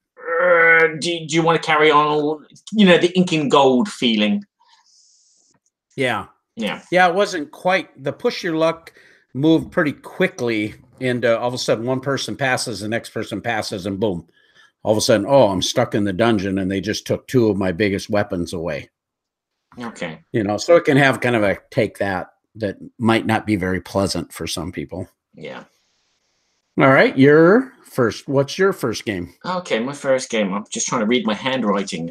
do you want to carry on? Or, the ink and gold feeling. Yeah.
It wasn't quite the push your luck moved pretty quickly into all of a sudden one person passes, the next person passes, and boom. All of a sudden, oh, I'm stuck in the dungeon and they just took 2 of my biggest weapons away.
Okay.
So it can have kind of a take that might not be very pleasant for some people.
Yeah.
All right, your first. What's your first game?
Okay, my first game. I'm just trying to read my handwriting.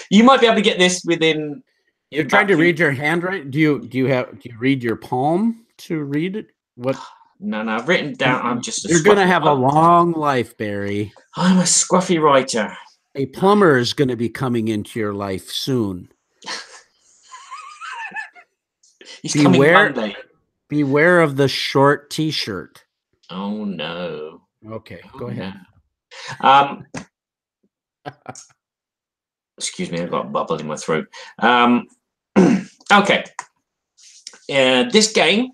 You might be able to get this within.
You're trying to read your handwriting. Do you read your palm to read it? What?
No, I've written down. I'm just.
You're gonna have a long life, Barry.
I'm a scruffy writer.
A plumber is going to be coming into your life soon.
He's coming Monday.
Beware of the short T-shirt.
Oh no.
Okay, go ahead.
No. Excuse me, I've got a bubble in my throat. Okay. This game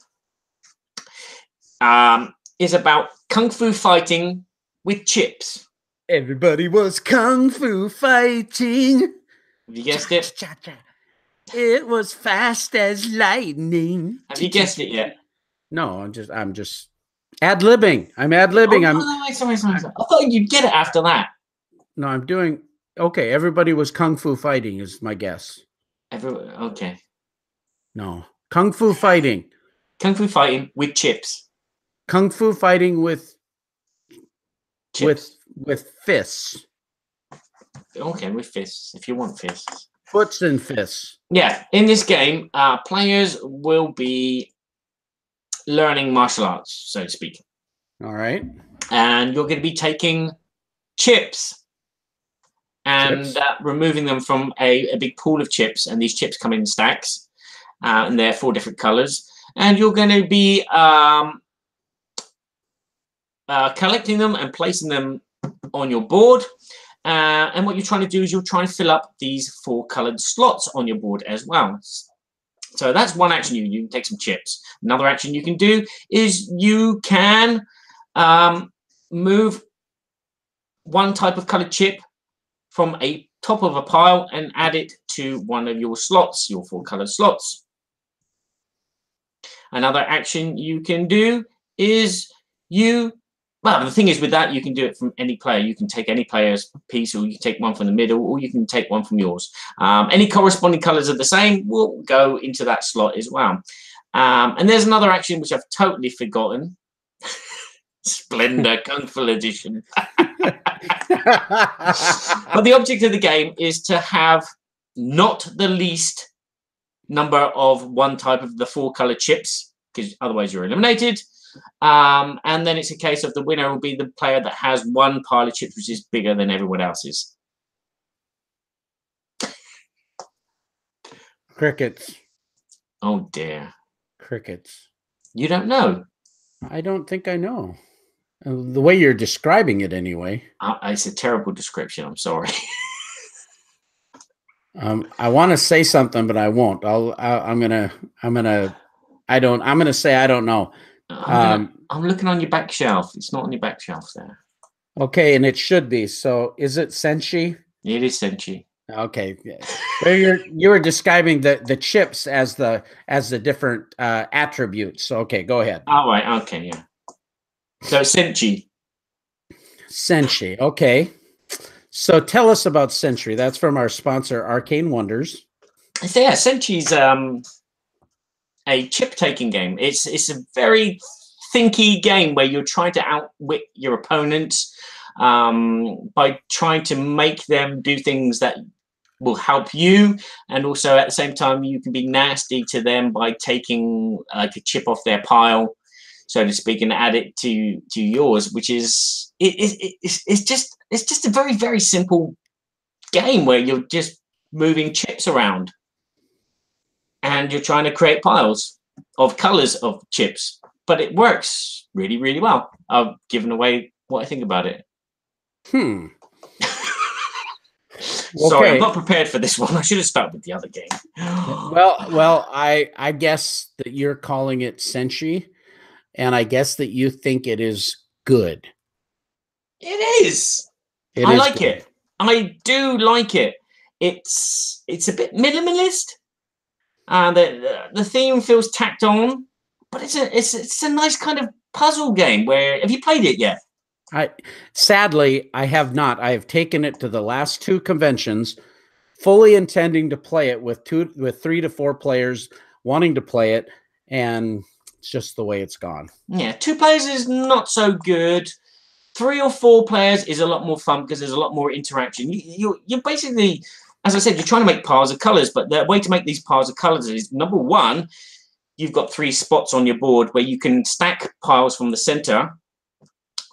is about kung fu fighting with chips.
Everybody was kung fu fighting.
Have you guessed it?
It was fast as lightning.
Have you guessed it yet?
No, I'm just ad-libbing. I'm ad-libbing.
Oh, sorry. I thought you'd get it after that.
No, I'm doing okay. Everybody was kung fu fighting is my guess.
Okay.
No, kung fu fighting.
Kung fu fighting with chips.
Kung fu fighting with
chips.
with fists.
Okay, with fists, if you want fists.
Foots and fists.
Yeah, in this game, players will be learning martial arts, so to speak.
All right.
And you're going to be taking chips and removing them from a big pool of chips. And these chips come in stacks, and they're 4 different colors. And you're going to be collecting them and placing them on your board. And what you're trying to do is you're trying to fill up these 4 colored slots on your board as well. So that's one action you can take some chips. Another action you can do is you can move one type of colored chip from a top of a pile and add it to one of your slots, your 4 colored slots. Another action you can do is well, the thing is with that, you can do it from any player. You can take any player's piece, or you can take one from the middle, or you can take one from yours. Any corresponding colors are the same will go into that slot as well. And there's another action which I've totally forgotten. Splendor Kung Fu Edition. But the object of the game is to have not the least number of one type of the 4 color chips, because otherwise you're eliminated. And then it's a case of the winner will be the player that has 1 pile of chips which is bigger than everyone else's.
Crickets.
Oh dear.
Crickets.
You don't know?
I don't think I know. The way you're describing it anyway.
It's a terrible description. I'm sorry.
I want to say something, but I won't. I'm gonna say I don't know.
I'm looking on your back shelf. It's not on your back shelf there.
Okay, and it should be. So is it senshi?
It is senshi.
Okay. Where you were describing the chips as the different attributes. Okay, go ahead.
All right. Okay. Yeah. So senshi.
Senshi. Okay. So tell us about Senshi. That's from our sponsor, Arcane Wonders.
So yeah, Senshi's a chip-taking game. It's a very thinky game where you're trying to outwit your opponents by trying to make them do things that will help you, and also at the same time you can be nasty to them by taking like a chip off their pile, so to speak, and add it to yours, which is it's just a very, very simple game where you're just moving chips around and you're trying to create piles of colors of chips, but it works really, really well. I've given away what I think about it. Sorry, I'm not prepared for this one. I should have started with the other game.
well, I guess that you're calling it Senshi, and I guess that you think it is good.
It is. I like it. I do like it. It's a bit minimalist. The theme feels tacked on, but it's a nice kind of puzzle game. Where have you played it yet?
Sadly, I have not. I have taken it to the last 2 conventions, fully intending to play it with 3 to 4 players wanting to play it, and it's just the way it's gone.
Yeah, 2 players is not so good. 3 or 4 players is a lot more fun because there's a lot more interaction. You're basically, as I said, you're trying to make piles of colors, but the way to make these piles of colors is, number 1, you've got 3 spots on your board where you can stack piles from the center.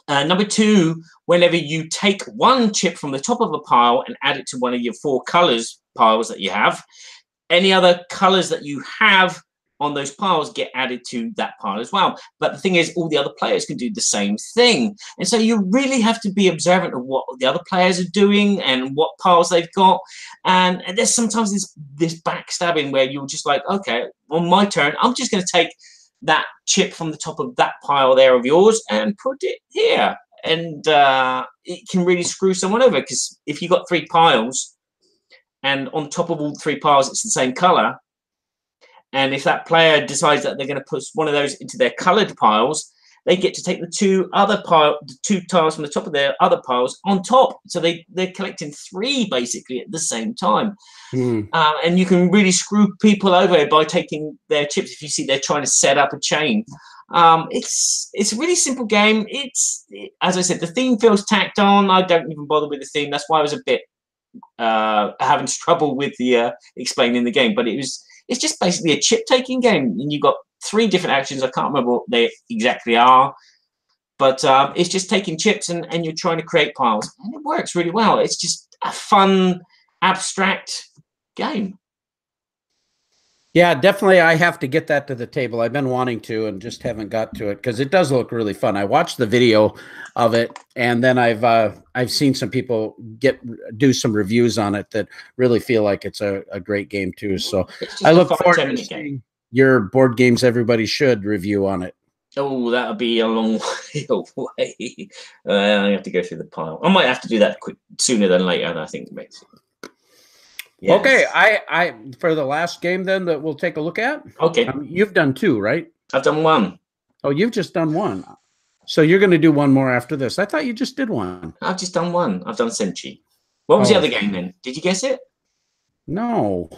Number 2, whenever you take 1 chip from the top of a pile and add it to one of your 4 colors piles that you have, any other colors that you have on those piles get added to that pile as well. But the thing is, all the other players can do the same thing. And so you really have to be observant of what the other players are doing and what piles they've got. And there's sometimes this backstabbing where you're just like, okay, on my turn, I'm just going to take that chip from the top of that pile there of yours and put it here. And it can really screw someone over, because if you've got 3 piles and on top of all 3 piles it's the same color, and if that player decides that they're going to put one of those into their colored piles, they get to take the 2 tiles from the top of their other piles on top. So they're collecting 3 basically at the same time. And you can really screw people over by taking their chips if you see they're trying to set up a chain. It's a really simple game. As I said, the theme feels tacked on. I don't even bother with the theme. That's why I was a bit having trouble with the explaining the game, but it's just basically a chip taking game, and you've got 3 different actions. I can't remember what they exactly are, but it's just taking chips and you're trying to create piles, and it works really well. It's just a fun, abstract game.
Yeah, definitely. I have to get that to the table. I've been wanting to and just haven't got to it because it does look really fun. I watched the video of it, and then I've seen some people do some reviews on it that really feel like it's a great game too. So I look forward to seeing your Board Games Everybody Should review on it.
Oh, that'll be a long way away. I have to go through the pile. I might have to do that sooner than later, I think. Yes.
Okay, I for the last game then that we'll take a look at.
Okay,
you've done 2, right?
I've done 1.
Oh, you've just done 1. So you're going to do 1 more after this. I thought you just did 1.
I've just done 1. I've done Senchi. What was the other game then? Did you guess it?
No,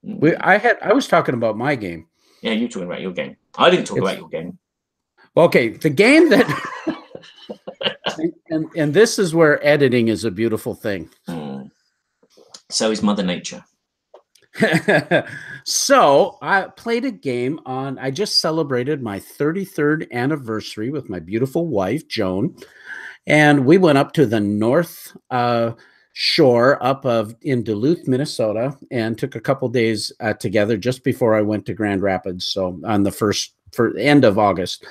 I was talking about my game.
Yeah, you're talking about your game. I didn't talk about your game.
Okay, the game that and this is where editing is a beautiful thing.
So is Mother Nature.
So I played a game I just celebrated my 33rd anniversary with my beautiful wife, Joan. And we went up to the north shore in Duluth, Minnesota, and took a couple days together just before I went to Grand Rapids. So on the end of August.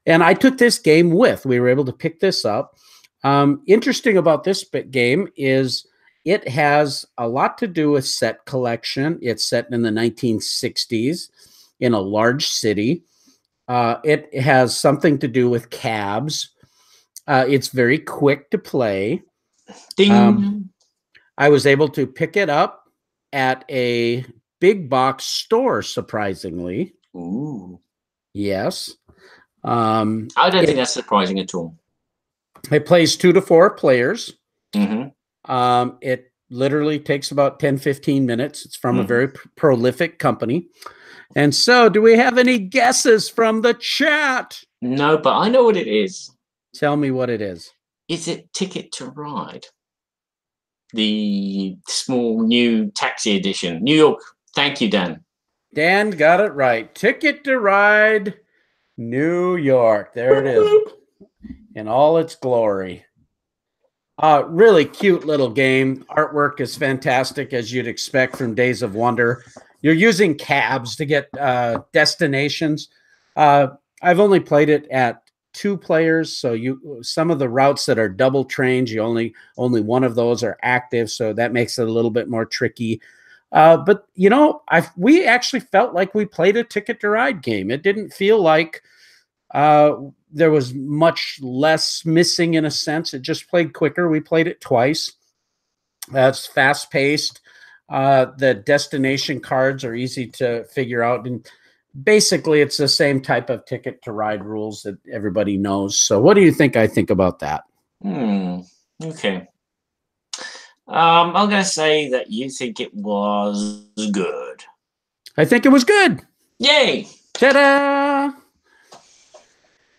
And I took this game we were able to pick this up. Interesting about this game is it has a lot to do with set collection. It's set in the 1960s in a large city. It has something to do with cabs. It's very quick to play.
Ding.
I was able to pick it up at a big box store, surprisingly.
Ooh.
Yes.
I don't think that's surprising at all.
It plays 2 to 4 players.
Mm-hmm.
It literally takes about 10-15 minutes. It's from a very prolific company. And so, do we have any guesses from the chat?
No, but I know what it is.
Tell me what it is.
Is it Ticket to Ride? The small new taxi edition. New York. Thank you, Dan.
Dan got it right. Ticket to Ride, New York. There it is. In all its glory. Really cute little game. Artwork is fantastic, as you'd expect from Days of Wonder. You're using cabs to get destinations. I've only played it at 2 players, so some of the routes that are double trains, only one of those are active, so that makes it a little bit more tricky. But we actually felt like we played a Ticket to Ride game. It didn't feel like there was much less missing in a sense. It just played quicker. We played it twice. It's fast paced. The destination cards are easy to figure out. And basically, it's the same type of Ticket to Ride rules that everybody knows. So what do you think I think about that?
Okay. I'm going to say that you think it was good.
I think it was good.
Yay.
Ta-da!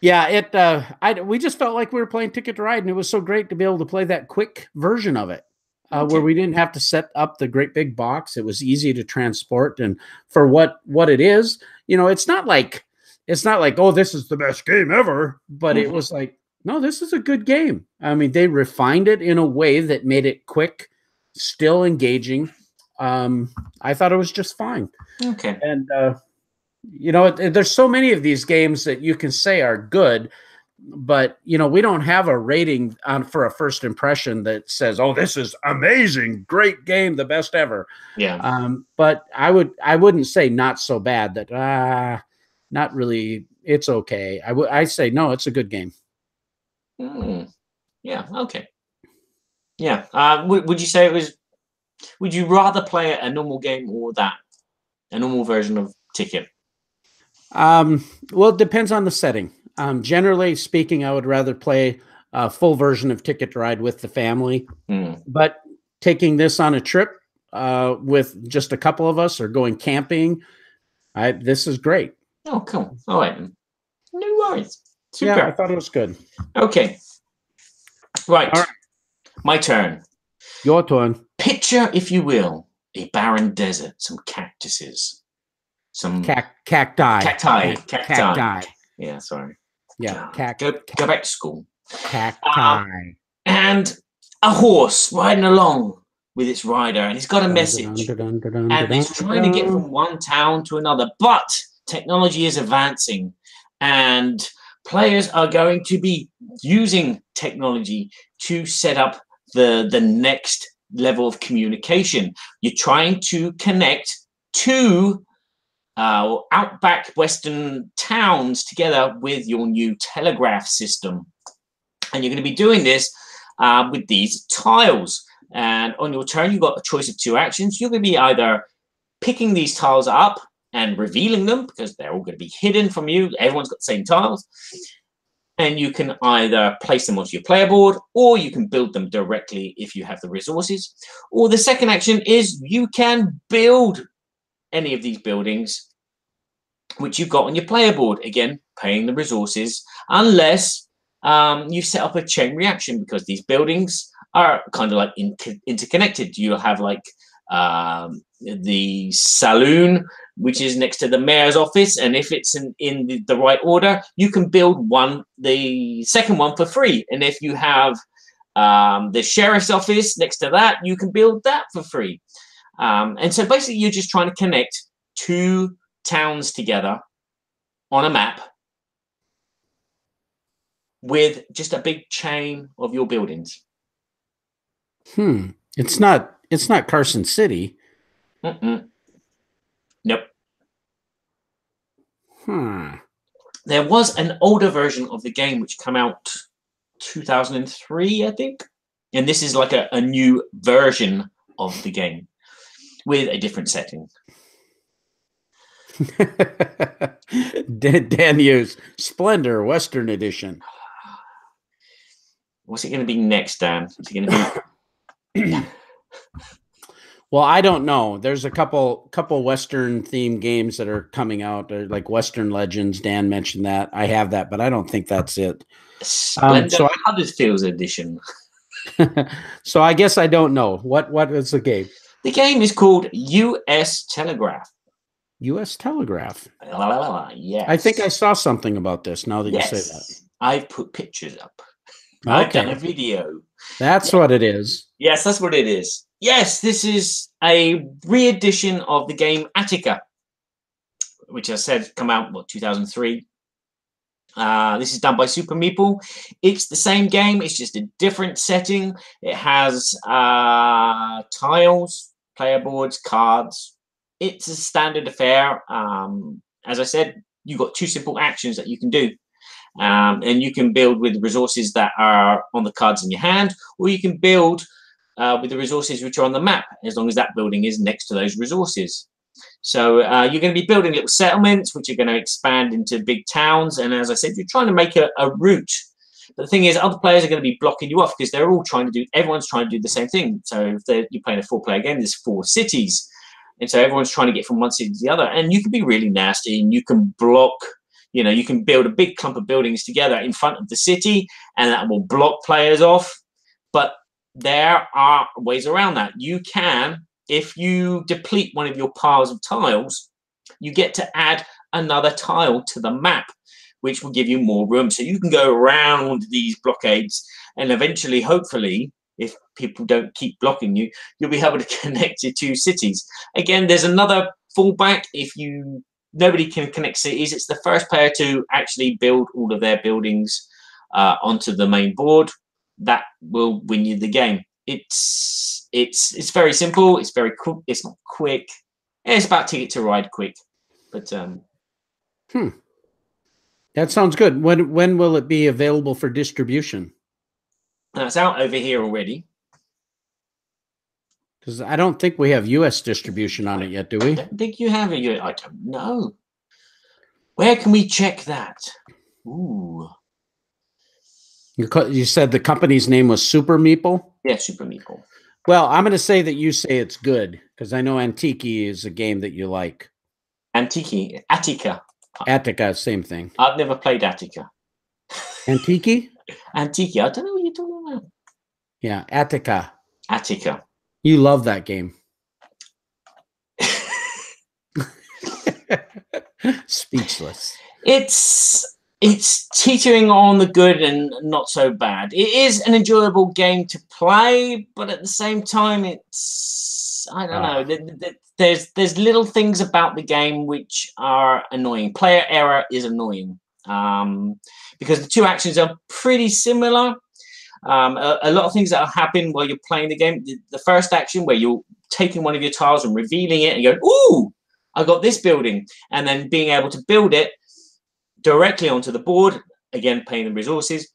Yeah, we just felt like we were playing Ticket to Ride, and it was so great to be able to play that quick version of it, where we didn't have to set up the great big box. It was easy to transport, and for what it is, it's not like, oh, this is the best game ever, but it was like, no, this is a good game. I mean, they refined it in a way that made it quick, still engaging. I thought it was just fine.
Okay.
And there's so many of these games that you can say are good, but we don't have a rating for a first impression that says, "Oh, this is amazing, great game, the best ever."
Yeah.
But I wouldn't say not so bad. That not really. It's okay. I say no. It's a good game.
Yeah. Okay. Yeah. Would you say it was? Would you rather play a normal game or a normal version of Ticket?
Well, it depends on the setting. Generally speaking, I would rather play a full version of Ticket to Ride with the family. But taking this on a trip with just a couple of us or going camping, this is great.
Oh, cool. All right. No worries. Super.
Yeah, I thought it was good.
Okay. Right.
All right.
My turn.
Your turn.
Picture, if you will, a barren desert, some cactuses, some
Cacti.
Yeah, sorry.
Yeah.
Go back to school.
Cacti.
And a horse riding along with its rider, and he's got a message, and he's trying to get from one town to another. But technology is advancing, and players are going to be using technology to set up the next level of communication. You're trying to connect two outback Western towns together with your new telegraph system. And you're going to be doing this with these tiles. And on your turn, you've got a choice of two actions. You're going to be either picking these tiles up and revealing them, because they're all going to be hidden from you. Everyone's got the same tiles. And you can either place them onto your player board, or you can build them directly if you have the resources. Or the second action is you can build any of these buildings which you've got on your player board. Again, paying the resources, unless you set up a chain reaction, because these buildings are kind of like interconnected. You'll have like the saloon, which is next to the mayor's office, and if it's in the right order, you can build the second one for free. And if you have the sheriff's office next to that, you can build that for free. And so basically you're just trying to connect two towns together on a map with just a big chain of your buildings.
It's not Carson City.
Nope.
Hmm.
There was an older version of the game which came out 2003, I think. And this is like a new version of the game with a different setting.
Dan Hughes, Splendor Western Edition.
What's it going to be next, Dan? Is it going to be?
Well, I don't know. There's a couple Western themed games that are coming out. They're like Western Legends. Dan mentioned that. I have that, but I don't think that's it.
Splendor Huddersfield Edition.
So I guess I don't know. What is the game?
The game is called US Telegraph.
US Telegraph.
Yes.
I think I saw something about this now that you say that.
I've put pictures up.
Okay.
I've done a video.
That's what it is.
Yes, that's what it is. Yes, this is a re-edition of the game Attica, which I said come out, 2003. This is done by Super Meeple. It's the same game. It's just a different setting. It has tiles, player boards, cards. It's a standard affair. As I said, you've got two simple actions that you can do. And you can build with resources that are on the cards in your hand, or you can build with the resources which are on the map, as long as that building is next to those resources. So you're going to be building little settlements, which are going to expand into big towns. And as I said, you're trying to make a route. But the thing is, other players are going to be blocking you off because they're all everyone's trying to do the same thing. So if you're playing a 4-player game, there's 4 cities. And so everyone's trying to get from one city to the other. And you can be really nasty, and you can block. You can build a big clump of buildings together in front of the city, and that will block players off. But there are ways around that. You can, if you deplete one of your piles of tiles, you get to add another tile to the map, which will give you more room. So you can go around these blockades, and eventually, hopefully, if people don't keep blocking you, you'll be able to connect your 2 cities. Again, there's another fallback. If nobody can connect cities, it's the first player to actually build all of their buildings onto the main board. That will win you the game. It's very simple. It's very quick. It's not quick. It's about Ticket to Ride quick. But
that sounds good. When will it be available for distribution?
It's out over here already.
Because I don't think we have U.S. distribution on it yet, do we?
I don't think you have it. I don't know. Where can we check that? Ooh.
You said the company's name was Super Meeple?
Yeah, Super Meeple.
Well, I'm going to say that you say it's good, because I know Antiki is a game that you like.
Attica.
Attica, same thing.
I've never played Attica.
Antiki?
Antiki. I don't know what you're talking about.
Yeah, Attica.
Attica.
You love that game. Speechless.
It's teetering on the good and not so bad. It is an enjoyable game to play, but at the same time, it's, I don't know. There's little things about the game which are annoying. Player error is annoying because the two actions are pretty similar. A lot of things that happen while you're playing the game. The first action where you're taking one of your tiles and revealing it and going, ooh, I got this building, and then being able to build it directly onto the board, again paying the resources,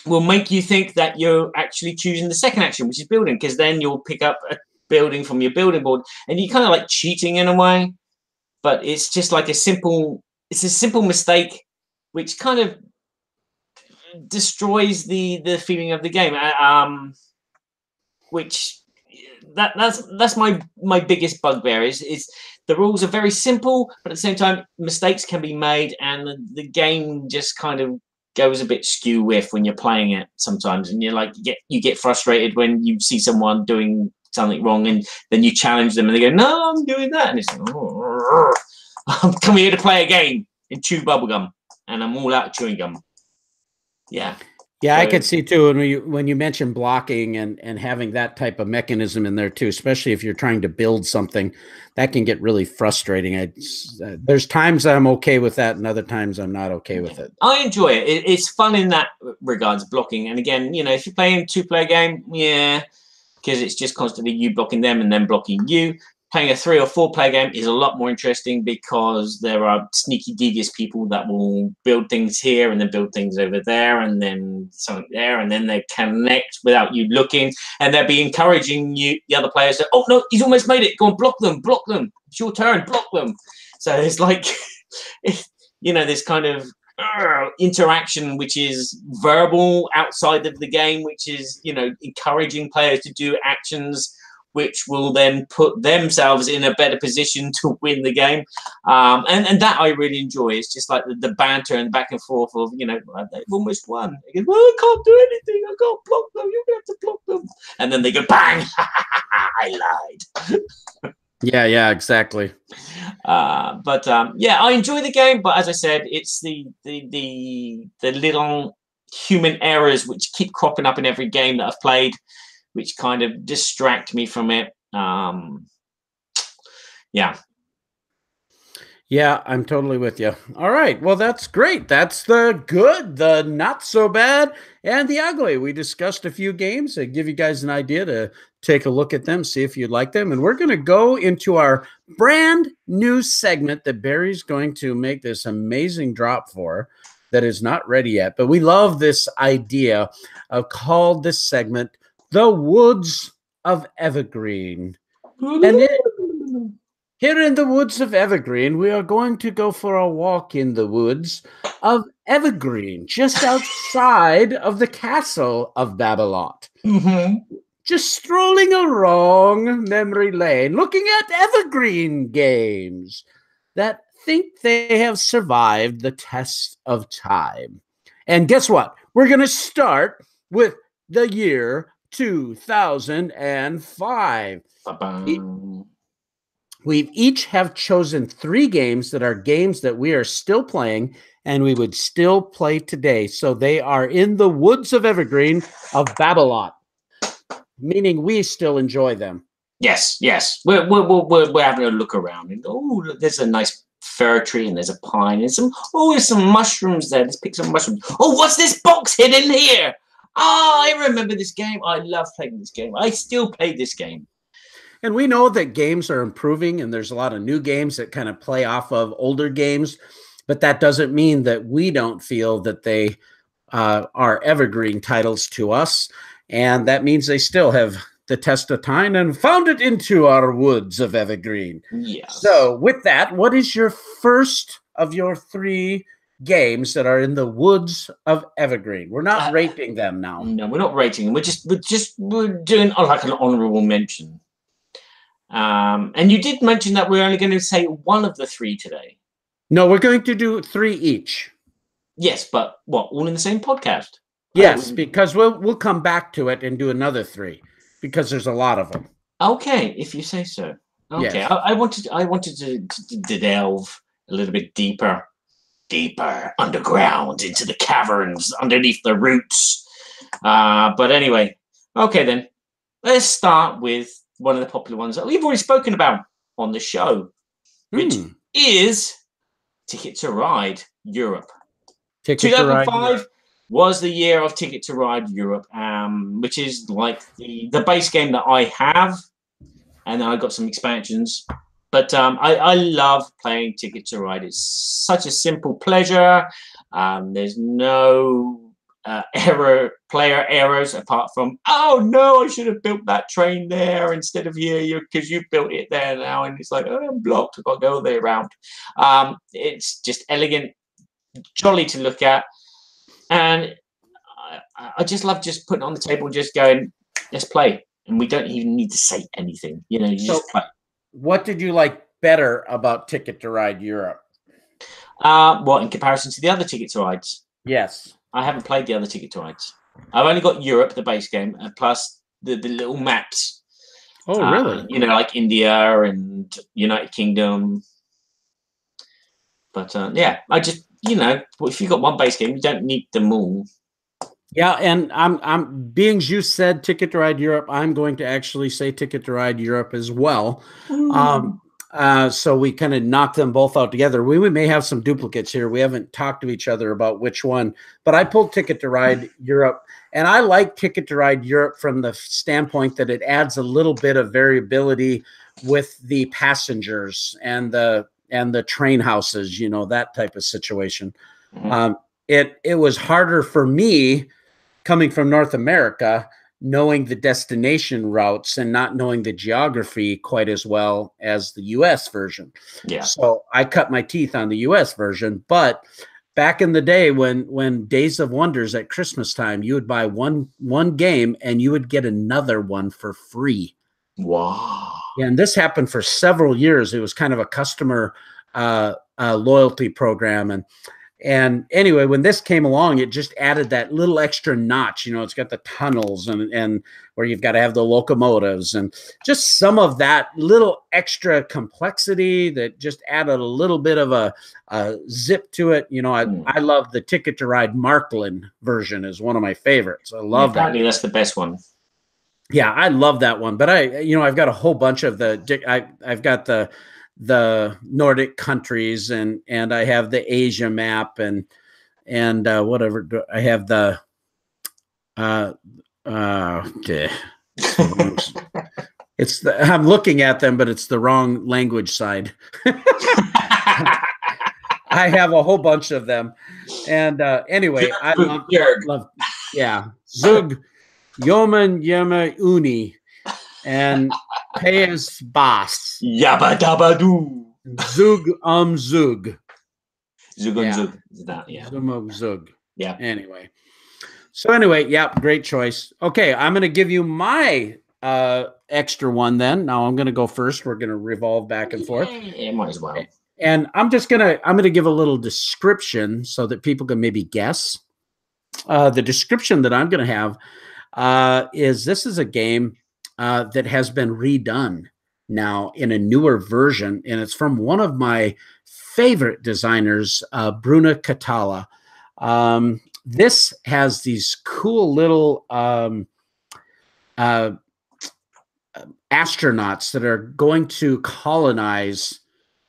will make you think that you're actually choosing the second action, which is building, because then you'll pick up a building from your building board, and you're kind of like cheating in a way. But it's just like a simple mistake, which kind of destroys the feeling of the game. Which that's my biggest bugbear is the rules are very simple, but at the same time mistakes can be made, and the game just kind of goes a bit skew with when you're playing it sometimes, and you're like you get frustrated when you see someone doing something wrong, and then you challenge them and they go, no, I'm doing that, and it's like, oh, I'm coming here to play a game and chew bubblegum, and I'm all out of chewing gum. Yeah.
Yeah, I could see too when you mention blocking and having that type of mechanism in there too, especially if you're trying to build something, that can get really frustrating. There's times I'm okay with that, and other times I'm not okay with it.
I enjoy it. It's fun in that regards, blocking. And again, you know, if you're playing a two-player game, yeah, because it's just constantly you blocking them and then blocking you. Playing a 3 or 4 player game is a lot more interesting because there are sneaky, devious people that will build things here and then build things over there and then something there, and then they connect without you looking, and they'll be encouraging you, the other players, to, oh no, he's almost made it. Go on, block them. It's your turn, block them. So it's like, you know, this kind of interaction which is verbal outside of the game, which is, you know, encouraging players to do actions which will then put themselves in a better position to win the game. And that I really enjoy. It's just like the banter and back and forth of, you know, they've almost won. They go, well, I can't do anything. I can't block them. You're going to have to block them. And then they go, bang, I lied.
Yeah, exactly.
Yeah, I enjoy the game. But as I said, it's the little human errors which keep cropping up in every game that I've played, which kind of distract me from it. Yeah.
Yeah, I'm totally with you. All right. Well, that's great. That's the good, the not so bad, and the ugly. We discussed a few games to give you guys an idea to take a look at them, see if you'd like them. And we're going to go into our brand new segment that Barry's going to make this amazing drop for that is not ready yet. But we love this idea of called this segment The Woods of Evergreen. And here in the Woods of Evergreen, we are going to go for a walk in the Woods of Evergreen, just outside of the castle of Babblelot.
Mm-hmm.
Just strolling along memory lane, looking at Evergreen games that think they have survived the test of time. And guess what? We're going to start with the year 2005. We each have chosen 3 games that are games that we are still playing and we would still play today. So they are in the Woods of Evergreen of Babblelot, meaning we still enjoy them.
Yes. We're having a look around, and look, there's a nice fir tree, and there's a pine, and there's some mushrooms there. Let's pick some mushrooms. Oh, what's this box hidden here? Oh, I remember this game. I love playing this game. I still play this game.
And we know that games are improving, and there's a lot of new games that kind of play off of older games, but that doesn't mean that we don't feel that they are evergreen titles to us, and that means they still have the test of time and found it into our Woods of Evergreen.
Yes.
So with that, what is your first of your 3 games that are in the Woods of Evergreen? We're not rating them now.
No, we're not rating them. We're doing like an honorable mention. And you did mention that we're only going to say one of the 3 today.
No, we're going to do 3 each.
Yes, but what? All in the same podcast?
Yes, because we'll come back to it and do another 3 because there's a lot of them.
Okay, if you say so. Okay,
Yes.
I wanted to delve a little bit deeper underground into the caverns underneath the roots. But anyway, okay then. Let's start with one of the popular ones that we've already spoken about on the show, which is Ticket to Ride Europe.
Ticket to Ride
2005
Europe.
was the year of Ticket to Ride Europe, which is like the base game that I have, and then I got some expansions. But I love playing Ticket to Ride. It's such a simple pleasure. There's no player errors apart from, oh no, I should have built that train there instead of here because you built it there now, and it's like, oh, I'm blocked. I've got to go all the way around. It's just elegant, jolly to look at, and I just love just putting it on the table and just going, let's play, and we don't even need to say anything. You know, you just play.
What did you like better about Ticket to Ride Europe?
What, in comparison to the other Ticket to Rides?
Yes.
I haven't played the other Ticket to Rides. I've only got Europe, the base game, plus the little maps.
Oh, really?
You know, like India and United Kingdom. But yeah, I just, if you've got one base game, you don't need them all.
Yeah, and I'm being you said Ticket to Ride Europe, I'm going to actually say Ticket to Ride Europe as well. So we kind of knock them both out together. We may have some duplicates here. We haven't talked to each other about which one, but I pulled Ticket to Ride Europe, and I like Ticket to Ride Europe from the standpoint that it adds a little bit of variability with the passengers and the train houses, that type of situation. It was harder for me coming from North America, knowing the destination routes and not knowing the geography quite as well as the US version.
Yeah.
So I cut my teeth on the US version. But back in the day when Days of Wonders at Christmas time, you would buy one game and you would get another one for free.
Wow.
And this happened for several years. It was kind of a customer loyalty program. And anyway, when this came along, it just added that little extra notch. It's got the tunnels and where you've got to have the locomotives and just some of that little extra complexity that just added a little bit of a zip to it. I love the Ticket to Ride Markland version is one of my favorites. I love that.
Apparently that's the best one.
Yeah, I love that one. But I've got a whole bunch of I've got the Nordic countries and I have the Asia map and whatever. I have the okay. I'm looking at them, but it's the wrong language side. I have a whole bunch of them. And anyway, I love yeah. Zug Yomen Yema Uni and Payas Bas.
Yabba dabba doo.
Zug Zug.
Zug Zug. That, yeah.
Zug.
Yeah.
Anyway. Yeah, great choice. Okay, I'm going to give you my extra one then. Now I'm going to go first. We're going to revolve back and forth.
Yeah, might as well.
And I'm going to give a little description so that people can maybe guess. The description that I'm going to have is this is a game that has been redone now in a newer version, and it's from one of my favorite designers, Bruna Catala. This has these cool little astronauts that are going to colonize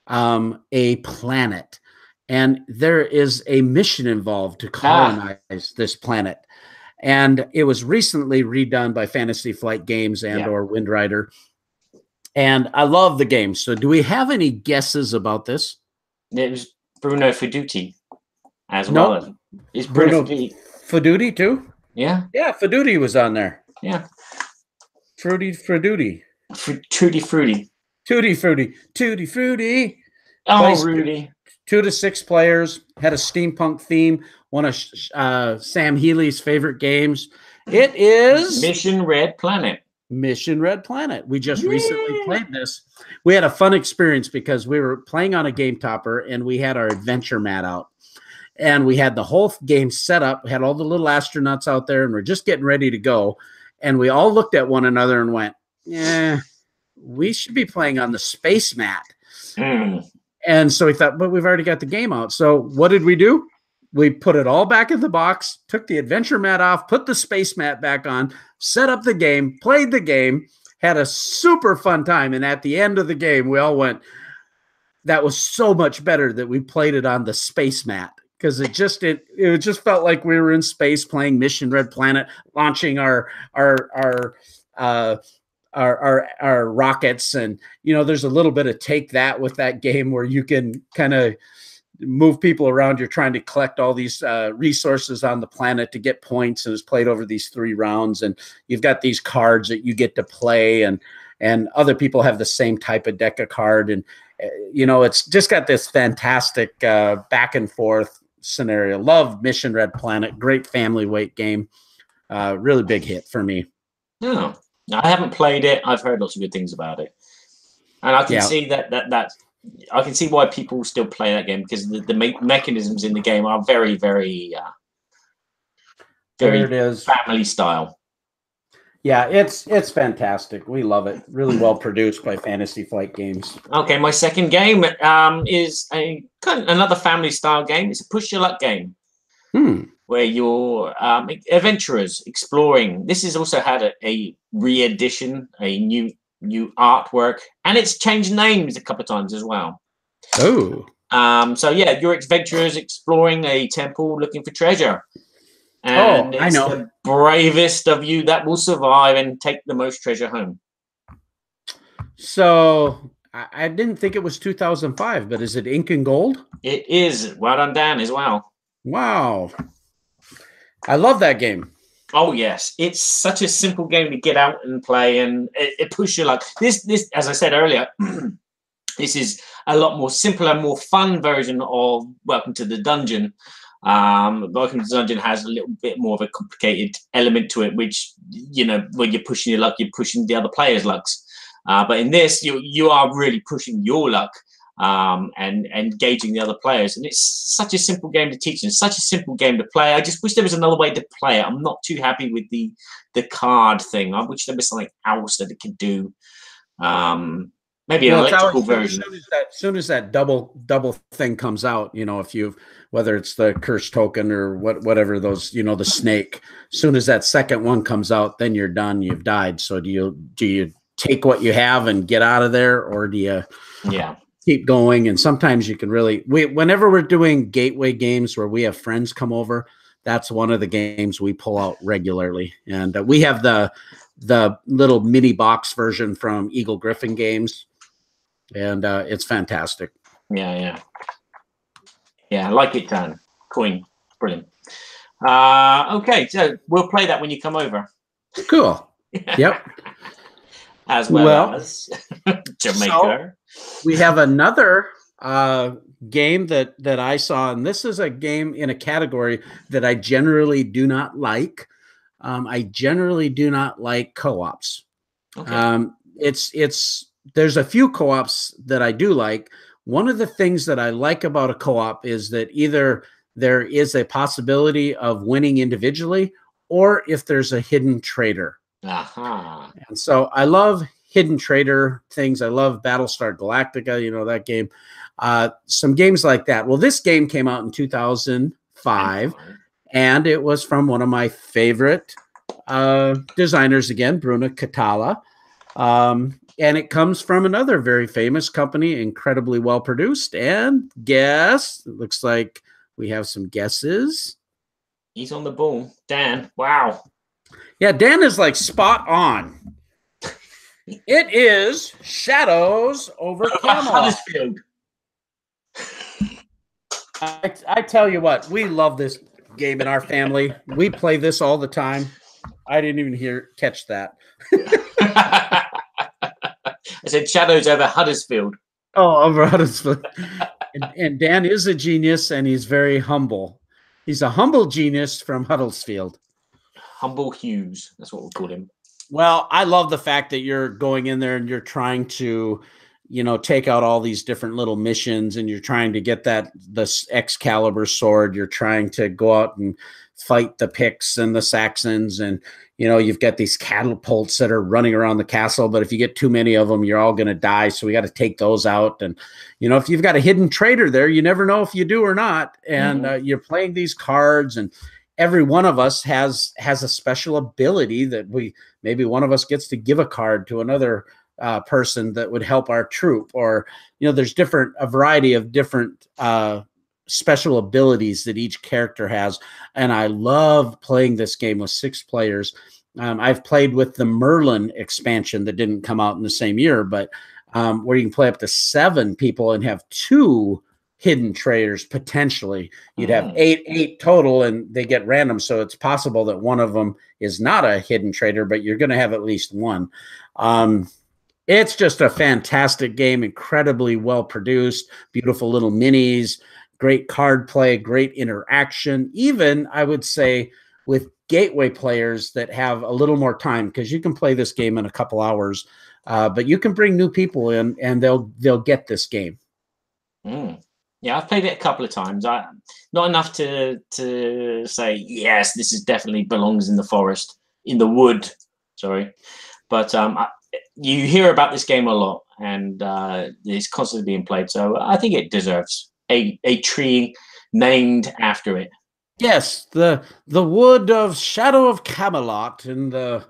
a planet, and there is a mission involved to colonize this planet. And it was recently redone by Fantasy Flight Games or Wind Rider. And I love the game. So do we have any guesses about this?
It was Bruno Fiduti as well. Is Bruno
Fiduti too?
Yeah.
Yeah, Fiduti was on there.
Yeah.
Tutti Frutti.
Oh, Rudy.
2 to 6 players, had a steampunk theme, one of Sam Healy's favorite games. It is
Mission Red Planet.
We just recently played this. We had a fun experience because we were playing on a Game Topper and we had our adventure mat out. And we had the whole game set up. We had all the little astronauts out there and we're just getting ready to go. And we all looked at one another and went, we should be playing on the space mat.
Mm.
And so we thought, but we've already got the game out. So what did we do? We put it all back in the box, took the adventure mat off, put the space mat back on, set up the game, played the game, had a super fun time. And at the end of the game, we all went, that was so much better that we played it on the space mat. Because it just felt like we were in space playing Mission Red Planet, launching our rockets. And there's a little bit of take that with that game where you can kind of move people around. You're trying to collect all these resources on the planet to get points, and it's played over these 3 rounds. And you've got these cards that you get to play, and other people have the same type of deck of card. And it's just got this fantastic back and forth scenario. Love Mission Red Planet. Great family weight game. Really big hit for me.
Oh, I haven't played it. I've heard lots of good things about it, and I can see that I can see why people still play that game, because the mechanisms in the game are very, very, very family style.
Yeah, it's fantastic. We love it. Really well produced by Fantasy Flight Games.
Okay, my second game is another family style game. It's a push your luck game where you're adventurers exploring. This has also had a re-edition, a new artwork, and it's changed names a couple of times as well.
Oh.
So yeah, you're adventurers exploring a temple looking for treasure. And
I know.
The bravest of you that will survive and take the most treasure home.
So I didn't think it was 2005, but is it ink and gold?
It is. Well done, Dan, as well.
Wow. I love that game.
Oh, yes. It's such a simple game to get out and play, and it pushes your luck. This, as I said earlier, this is a lot more simpler, more fun version of Welcome to the Dungeon. Welcome to the Dungeon has a little bit more of a complicated element to it, which, when you're pushing your luck, you're pushing the other players' lucks. But in this, you are really pushing your luck and gauging the other players. And it's such a simple game to teach and such a simple game to play. I just wish there was another way to play it. I'm not too happy with the card thing. I wish there was something else that it could do. Maybe an electrical version.
As soon as that double thing comes out, whether it's the curse token or whatever those, the snake, as soon as that second one comes out, then you're done. You've died. So do you take what you have and get out of there, or do you keep going? And sometimes you can whenever we're doing gateway games where we have friends come over, that's one of the games we pull out regularly. And we have the little mini box version from Eagle Griffin Games. And it's fantastic.
Yeah, I like it, Dan. Coin. Brilliant. Okay, so we'll play that when you come over.
Cool. Yep.
As well as Jamaica.
So we have another game that I saw, and this is a game in a category that I generally do not like. I generally do not like co-ops. Okay. There's a few co-ops that I do like. One of the things that I like about a co-op is that either there is a possibility of winning individually, or if there's a hidden traitor.
Aha.
And so I love hidden traitor things. I love Battlestar Galactica, that game. Some games like that. Well, this game came out in 2005, and it was from one of my favorite designers again, Bruna Catala. And it comes from another very famous company, incredibly well produced. And guess, it looks like we have some guesses.
He's on the ball. Dan, wow.
Yeah, Dan is like spot on. It is Shadows over Camelot. I tell you what, we love this game in our family. We play this all the time. I didn't even catch that.
I said Shadows over Huddersfield.
Oh, over Huddersfield. and Dan is a genius, and he's very humble. He's a humble genius from Huddersfield.
Humble Hughes. That's what we'll call him.
Well, I love the fact that you're going in there and you're trying to take out all these different little missions, and you're trying to get this Excalibur sword. You're trying to go out and fight the Picts and the Saxons, and you've got these catapults that are running around the castle, but if you get too many of them, you're all going to die. So we got to take those out. And, if you've got a hidden traitor there, you never know if you do or not. And you're playing these cards, and every one of us has a special ability that maybe one of us gets to give a card to another person that would help our troop, or, there's a variety of different, special abilities that each character has. And I love playing this game with 6 players. I've played with the Merlin expansion that didn't come out in the same year, but where you can play up to 7 people and have 2 hidden traitors potentially. You'd have 8 total, and they get random, so it's possible that one of them is not a hidden traitor, but you're going to have at least one. It's just a fantastic game, incredibly well produced, beautiful little minis, great card play, great interaction. Even, I would say, with gateway players that have a little more time, because you can play this game in a couple hours, but you can bring new people in, and they'll get this game.
Yeah, I've played it a couple of times. Not enough to say yes, this definitely belongs in the forest, in the wood. Sorry, but you hear about this game a lot, and it's constantly being played. So I think it deserves a tree named after it.
Yes, the wood of Shadow of Camelot in the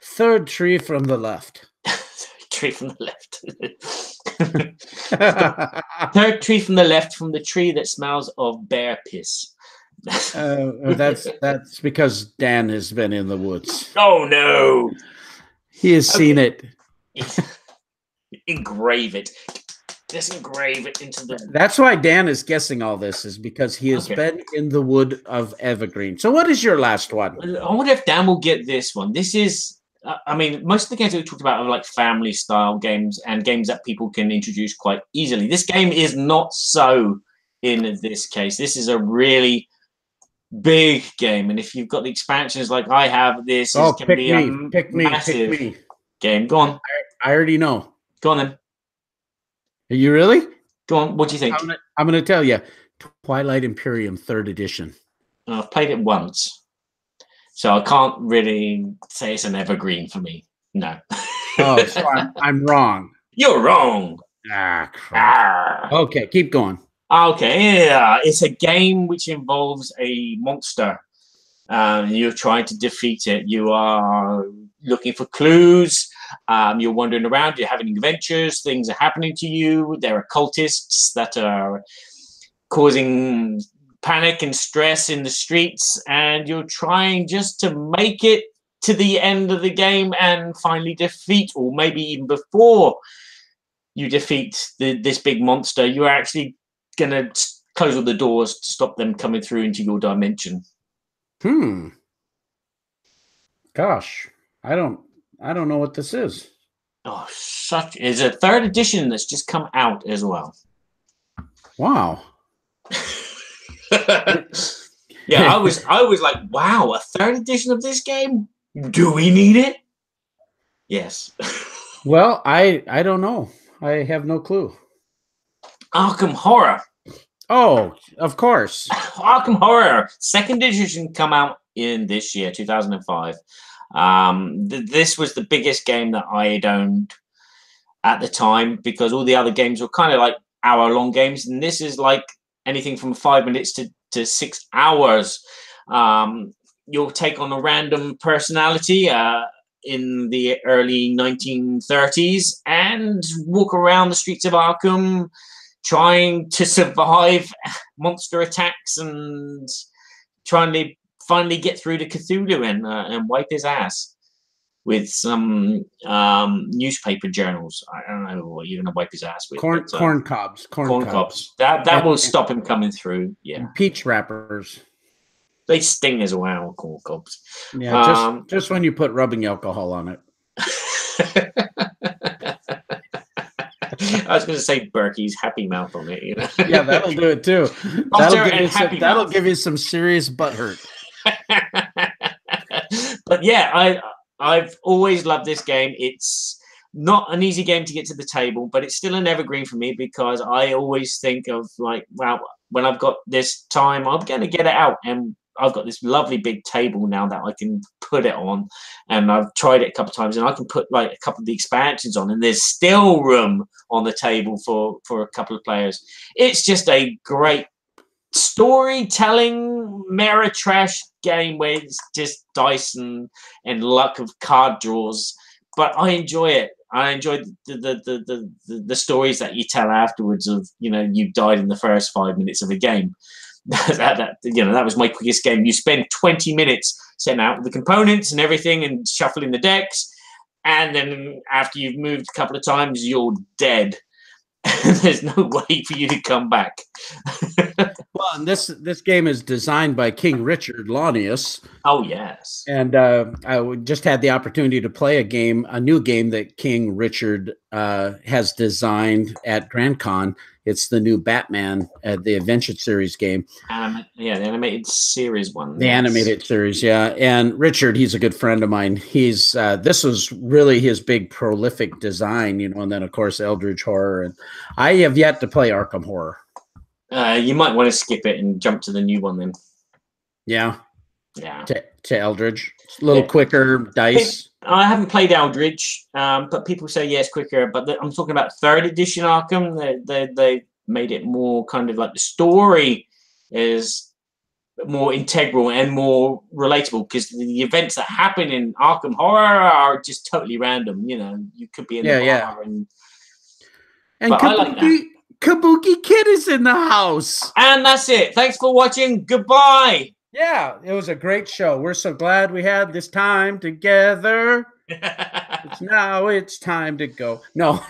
3rd tree from the left.
Tree from the left. 3rd tree from the left, from the tree that smells of bear piss.
That's because Dan has been in the woods.
Oh no,
he has seen it.
Engrave it. Just engrave it into the.
That's why Dan is guessing all this, is because he has been in the Wood of Evergreen. So what is your last one?
I wonder if Dan will get this one. This is, I mean, most of the games that we talked about are like family style games and games that people can introduce quite easily. This game is not so in this case. This is a really big game, and if you've got the expansions like I have, this is going to be a massive game. Go on.
I already know.
Go on then.
Are you really?
Go on. What do you think?
I'm going to tell you. Twilight Imperium 3rd edition.
I've played it once, so I can't really say it's an evergreen for me. No.
Oh, so I'm wrong.
You're wrong.
Ah, crap. Okay, keep going.
Okay, yeah. It's a game which involves a monster. You're trying to defeat it. You are looking for clues. You're wandering around. You're having adventures. Things are happening to you. There are cultists that are causing panic and stress in the streets, and you're trying just to make it to the end of the game and finally defeat, or maybe even before you defeat this big monster, you're actually going to close all the doors to stop them coming through into your dimension.
Gosh, I don't know what this is.
Oh, it's a 3rd edition that's just come out as well.
Wow.
Yeah, I was like, wow, a 3rd edition of this game? Do we need it? Yes.
Well, I don't know. I have no clue.
Arkham Horror.
Oh, of course.
Arkham Horror. 2nd edition come out in this year, 2005. This was the biggest game that I had owned at the time, because all the other games were kind of like hour-long games, and this is like anything from 5 minutes to 6 hours. You'll take on a random personality in the early 1930s and walk around the streets of Arkham trying to survive monster attacks and trying to finally get through to Cthulhu and wipe his ass with some newspaper journals. I don't know what you're going to wipe his ass with.
Corn cobs. Corn cobs.
That will stop him coming through. Yeah.
Peach wrappers.
They sting as well, corn cobs.
Yeah, just when you put rubbing alcohol on it.
I was going to say Berkey's Happy Mouth on it. You know?
Yeah, that'll do it too. That'll give you some serious butt hurt.
But yeah, I've always loved this game. It's Not an easy game to get to the table, but it's still an evergreen for me because I always think of like, wow, when I've got this time, I'm going to get it out. And I've got this lovely big table now that I can put it on. And I've tried it a couple of times, and I can put like a couple of the expansions on, and there's still room on the table for a couple of players. It's just a great storytelling mirror trash game where it's just dice and luck of card draws, but I enjoy it. I enjoy the stories that you tell afterwards of, you know, you died in the first 5 minutes of a game. That was my quickest game. You spend 20 minutes setting out the components and everything and shuffling the decks, and then after you've moved a couple of times, you're dead. There's no way for you to come back.
Well, and this game is designed by King Richard Launius.
Oh yes.
And I just had the opportunity to play a new game that King Richard has designed at Grand Con. It's the new Batman, the Adventure Series game.
The animated series one.
The animated series, yeah. And Richard, he's a good friend of mine. He's this was really his big prolific design, you know. And then of course Eldritch Horror, and I have yet to play Arkham Horror.
You might want to skip it and jump to the new one then.
Yeah.
Yeah.
To Eldritch. It's a little quicker dice.
I haven't played Eldritch, but people say yes, quicker. But I'm talking about 3rd edition Arkham. They made it more kind of like the story is more integral and more relatable, because the events that happen in Arkham Horror are just totally random. You know, you could be in the bar and
Kabuki Kid is in the house.
And that's it. Thanks for watching. Goodbye.
Yeah, it was a great show. We're so glad we had this time together. Now it's time to go. No.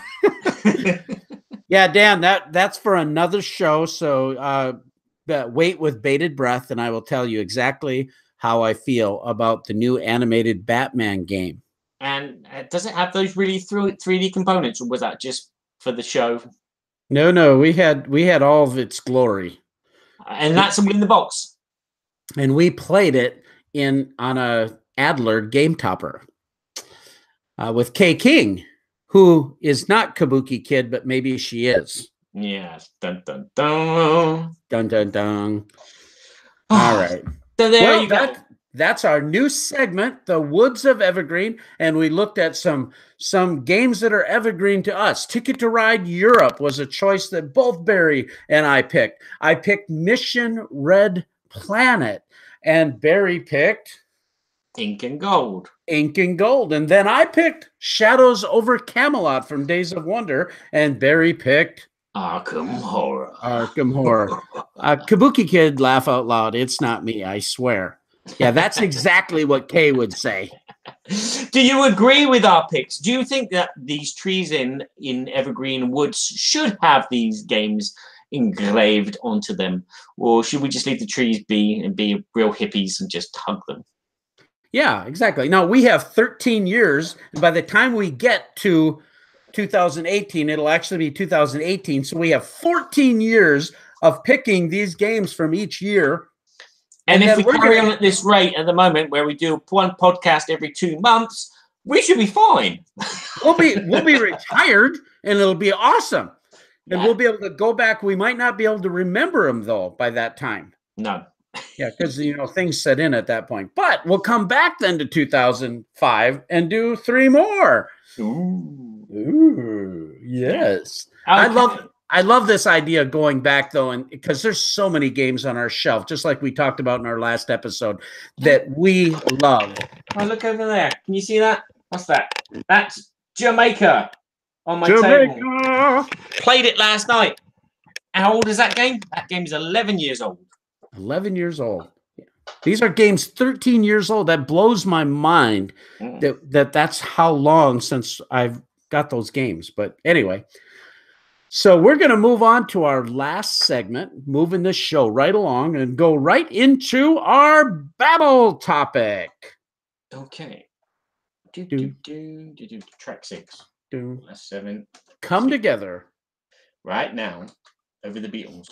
Yeah, Dan, that's for another show. So wait with bated breath, and I will tell you exactly how I feel about the new animated Batman game.
And does it have those really 3D components, or was that just for the show?
No, we had all of its glory.
And that's in the box.
And we played it on a Adler Game Topper with Kay King, who is not Kabuki Kid, but maybe she is.
Yes. Dun, dun, dun.
Dun, dun, dun. All right.
So there you go.
That's our new segment, the Woods of Evergreen, and we looked at some games that are evergreen to us. Ticket to Ride Europe was a choice that both Barry and I picked. I picked Mission Red Planet, and Barry picked
Ink and Gold.
Ink and Gold. And then I picked Shadows over Camelot from Days of Wonder, and Barry picked
Arkham Horror.
Arkham Horror. Kabuki Kid, laugh out loud. It's not me, I swear. Yeah, that's exactly what Kay would say.
Do you agree with our picks? Do you think that these trees in Evergreen Woods should have these games engraved onto them, or should we just leave the trees be and be real hippies and just hug them?
Yeah, exactly. Now we have 13 years, and by the time we get to 2018, it'll actually be 2018. So we have 14 years of picking these games from each year.
And if we carry on at this rate at the moment, where we do one podcast every 2 months, we should be fine.
We'll be retired, and it'll be awesome. And we'll be able to go back. We might not be able to remember them, though, by that time.
No.
Yeah, because, things set in at that point. But we'll come back then to 2005 and do 3 more. Ooh, yes. Okay. I love this idea going back, though, and because there's so many games on our shelf, just like we talked about in our last episode, that we love.
Oh, look over there. Can you see that? What's that? That's Jamaica on my table. Played it last night. How old is that game? That game is 11 years old.
11 years old. These are games 13 years old. That blows my mind that's how long since I've got those games. But anyway, so we're going to move on to our last segment, moving this show right along and go right into our Babble topic.
Okay. Track 6. Last 7.
Come together.
Right now, over the Beatles.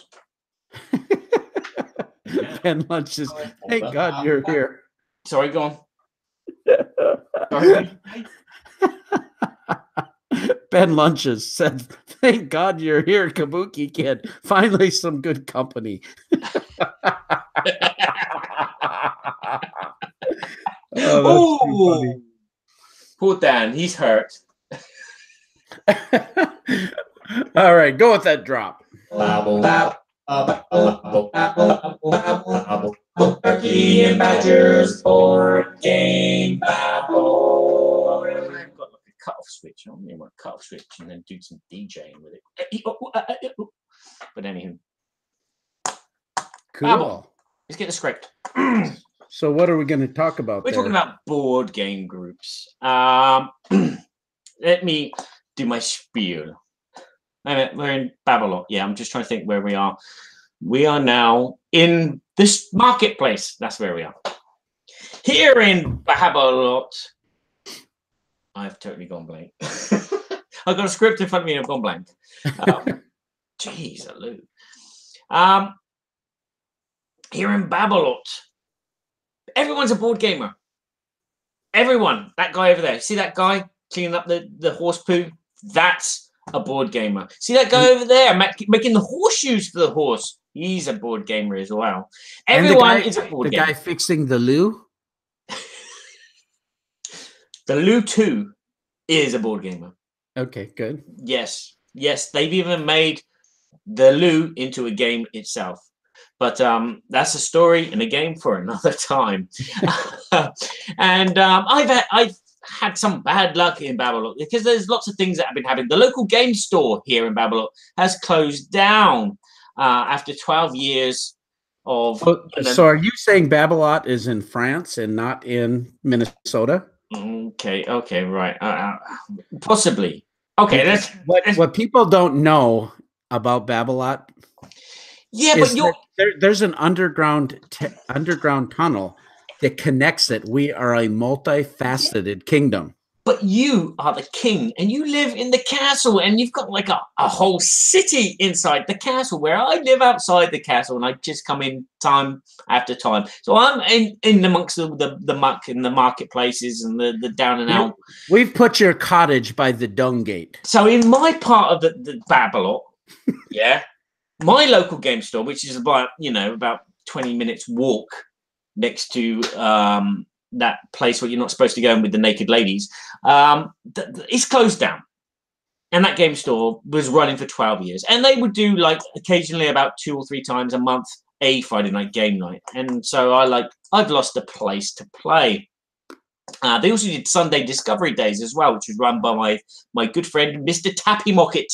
Ben Lunch says, thank God you're here.
Sorry, go on. Sorry.
Ben Lunches said, "Thank God you're here, Kabuki Kid. Finally, some good company." Oh, that's too funny.
Poor Dan, he's hurt.
All right, go with that drop.
Babble, babble, babble, babble, babble, Berkey and Badger's board game babble.
I've got like a cutoff switch. I only want a cutoff switch and then do some DJing with it. But anywho,
Cool.
Babble. Let's get the script.
So what are we going to talk about?
We're talking about board game groups. Let me do my spiel. We're in Babblelot. Yeah, I'm just trying to think where we are. We are now in this marketplace. That's where we are. Here in Babblelot. I've totally gone blank. I've got a script in front of me and I've gone blank. Jeez, Lou. Here in Babblelot. Everyone's a board gamer. Everyone. That guy over there. See that guy cleaning up the horse poo? That's a board gamer. See that guy over there making the horseshoes for the horse? He's a board gamer as well. Everyone is a board gamer.
The guy fixing the loo?
The loo too is a board gamer.
Okay, good.
Yes. Yes. They've even made the loo into a game itself. But that's a story and a game for another time. And I've had some bad luck in Babblelot because there's lots of things that have been happening. The local game store here in Babblelot has closed down after 12 years of...
So are you saying Babblelot is in France and not in Minnesota?
Okay, right. Possibly. Okay,
what people don't know about Babblelot...
Yeah, but
there's an underground tunnel that connects it. We are a multifaceted kingdom.
But you are the king, and you live in the castle, and you've got like a whole city inside the castle, where I live outside the castle, and I just come in time after time. So I'm in amongst the muck in the marketplaces and the down and out.
We've put your cottage by the dung gate.
So in my part of the Babblelot, yeah. My local game store, which is about 20 minutes walk next to that place where you're not supposed to go in with the naked ladies, it's closed down. And that game store was running for 12 years. And they would do like occasionally about 2 or 3 times a month a Friday night game night. And so I've lost a place to play. They also did Sunday Discovery Days as well, which was run by my good friend, Mr. Tappy Mocket,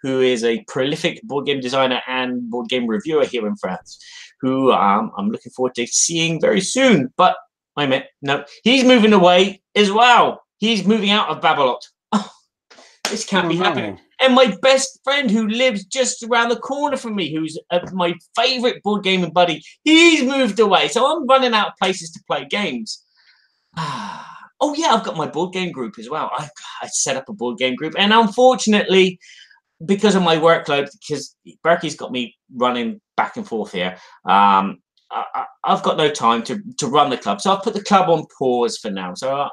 who is a prolific board game designer and board game reviewer here in France, who I'm looking forward to seeing very soon. But wait a minute, no, he's moving away as well. He's moving out of Babblelot. Oh, this can't be happening. And my best friend who lives just around the corner from me, who's my favorite board gaming buddy, he's moved away. So I'm running out of places to play games. Oh yeah, I've got my board game group as well. I set up a board game group, and unfortunately, because of my workload, because Berkey's got me running back and forth here, I've got no time to run the club. So I've put the club on pause for now. So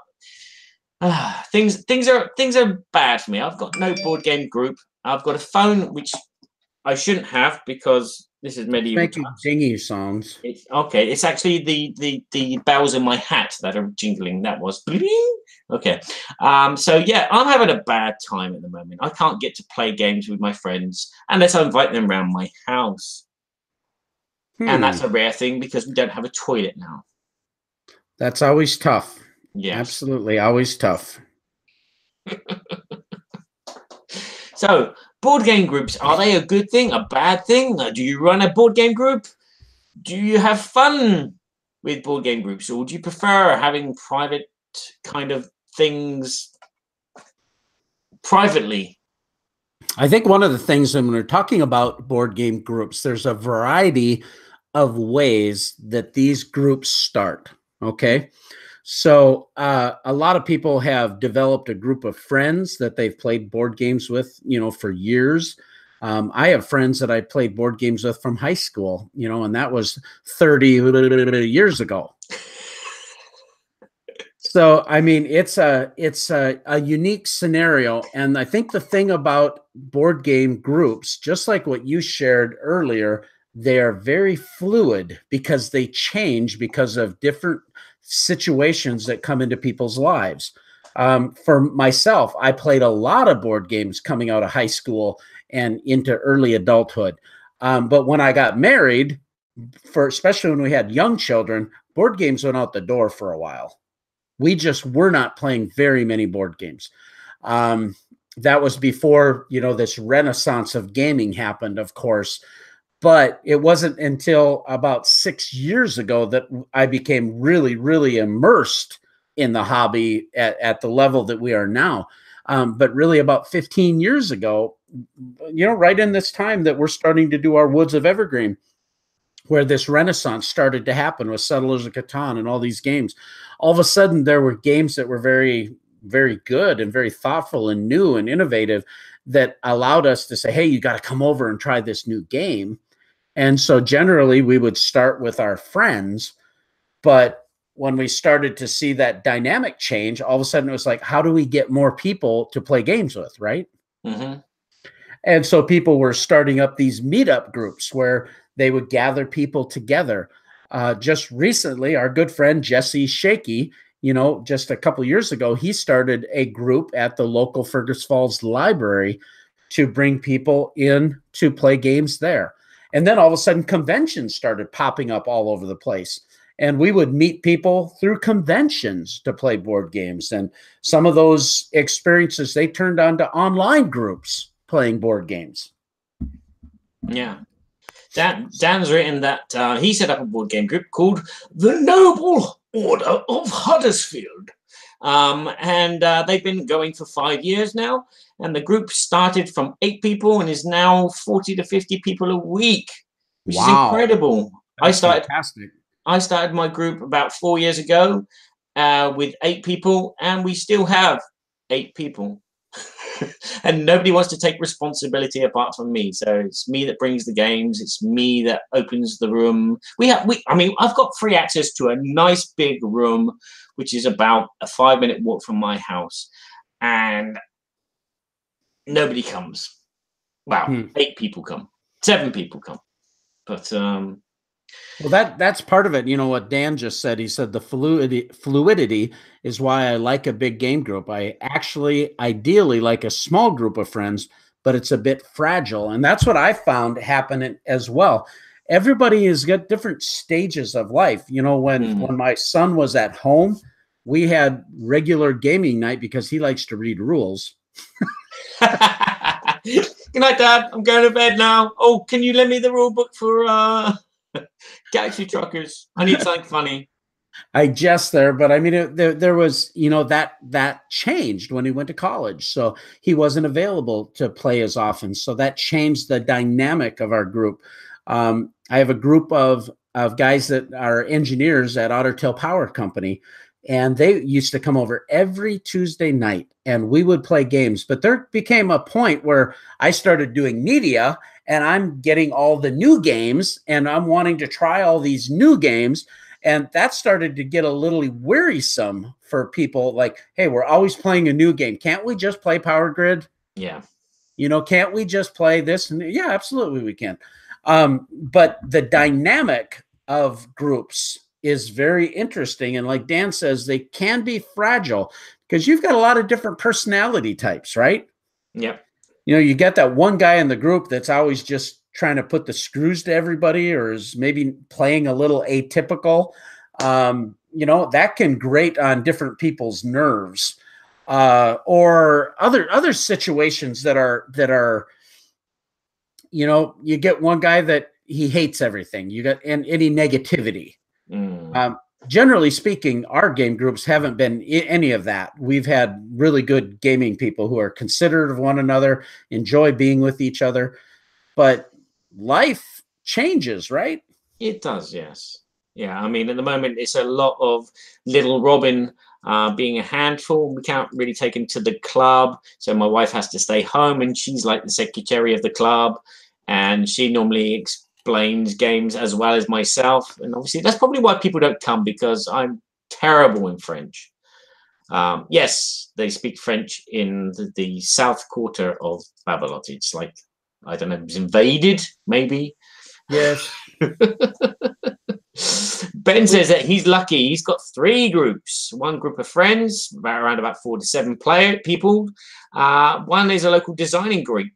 things are bad for me. I've got no board game group. I've got a phone which I shouldn't have because this is medieval.
Making jingy songs.
It's actually the bells in my hat that are jingling. That was okay. So yeah, I'm having a bad time at the moment. I can't get to play games with my friends unless I invite them around my house. And that's a rare thing because we don't have a toilet now.
That's always tough.
Yeah,
absolutely, always tough.
So, board game groups, are they a good thing, a bad thing? Do you run a board game group? Do you have fun with board game groups? Or do you prefer having private kind of things privately?
I think one of the things when we're talking about board game groups, there's a variety of ways that these groups start, okay? So a lot of people have developed a group of friends that they've played board games with, for years. I have friends that I played board games with from high school, and that was 30 years ago. So, I mean, it's a unique scenario. And I think the thing about board game groups, just like what you shared earlier, they're very fluid because they change because of different situations that come into people's lives. For myself, I played a lot of board games coming out of high school and into early adulthood. But when I got married, for especially when we had young children, board games went out the door for a while. We just were not playing very many board games. That was before, this renaissance of gaming happened, of course. But it wasn't until about 6 years ago that I became really, really immersed in the hobby at the level that we are now. But really about 15 years ago, right in this time that we're starting to do our Woods of Evergreen, where this renaissance started to happen with Settlers of Catan and all these games. All of a sudden, there were games that were very, very good and very thoughtful and new and innovative that allowed us to say, hey, you got to come over and try this new game. And so generally, we would start with our friends. But when we started to see that dynamic change, all of a sudden, it was like, how do we get more people to play games with, right?
Mm-hmm.
And so people were starting up these meetup groups where they would gather people together. Just recently, our good friend Jesse Shaky, just a couple years ago, he started a group at the local Fergus Falls library to bring people in to play games there. And then all of a sudden, conventions started popping up all over the place. And we would meet people through conventions to play board games. And some of those experiences, they turned on to online groups playing board games.
Yeah. Dan's written that he set up a board game group called the Noble Order of Huddersfield. And they've been going for 5 years now. And the group started from 8 people and is now 40 to 50 people a week, which is incredible.
Fantastic.
I started my group about 4 years ago with 8 people, and we still have 8 people. And nobody wants to take responsibility apart from me. So it's me that brings the games. It's me that opens the room. I've got free access to a nice big room, which is about a 5-minute walk from my house. And nobody comes. Wow, 8 people come. 7 people come. But
well, that's part of it. What Dan just said. He said the fluidity is why I like a big game group. I actually ideally like a small group of friends, but it's a bit fragile. And that's what I found happening as well. Everybody has got different stages of life. When my son was at home, we had regular gaming night because he likes to read rules.
Good night, Dad. I'm going to bed now. Oh, can you lend me the rule book for Galaxy Truckers? I need something funny.
I jest there, but I mean, there was, that changed when he went to college. So he wasn't available to play as often. So that changed the dynamic of our group. I have a group of guys that are engineers at Otter Tail Power Company, and they used to come over every Tuesday night and we would play games. But there became a point where I started doing media and I'm getting all the new games and I'm wanting to try all these new games. And that started to get a little wearisome for people. Like, hey, we're always playing a new game. Can't we just play Power Grid?
Yeah.
Can't we just play this? And yeah, absolutely we can. But the dynamic of groups is very interesting. And like Dan says, they can be fragile because you've got a lot of different personality types, right?
Yeah.
You get that one guy in the group that's always just trying to put the screws to everybody or is maybe playing a little atypical. That can grate on different people's nerves or other situations that are, you get one guy that he hates everything. You got any negativity. Generally speaking, our game groups haven't been any of that. We've had really good gaming people who are considerate of one another, enjoy being with each other, but life changes, right?
It does, yes. Yeah, I mean, at the moment, it's a lot of little Robin being a handful. We can't really take him to the club, so my wife has to stay home, and she's like the secretary of the club, and she normally explains games as well as myself. And obviously, that's probably why people don't come, because I'm terrible in French. Yes, they speak French in the south quarter of Babblot. It's like, I don't know, it was invaded, maybe.
Yes.
Ben says that he's lucky. He's got 3 groups. One group of friends, around about 4 to 7 people. One is a local designing group.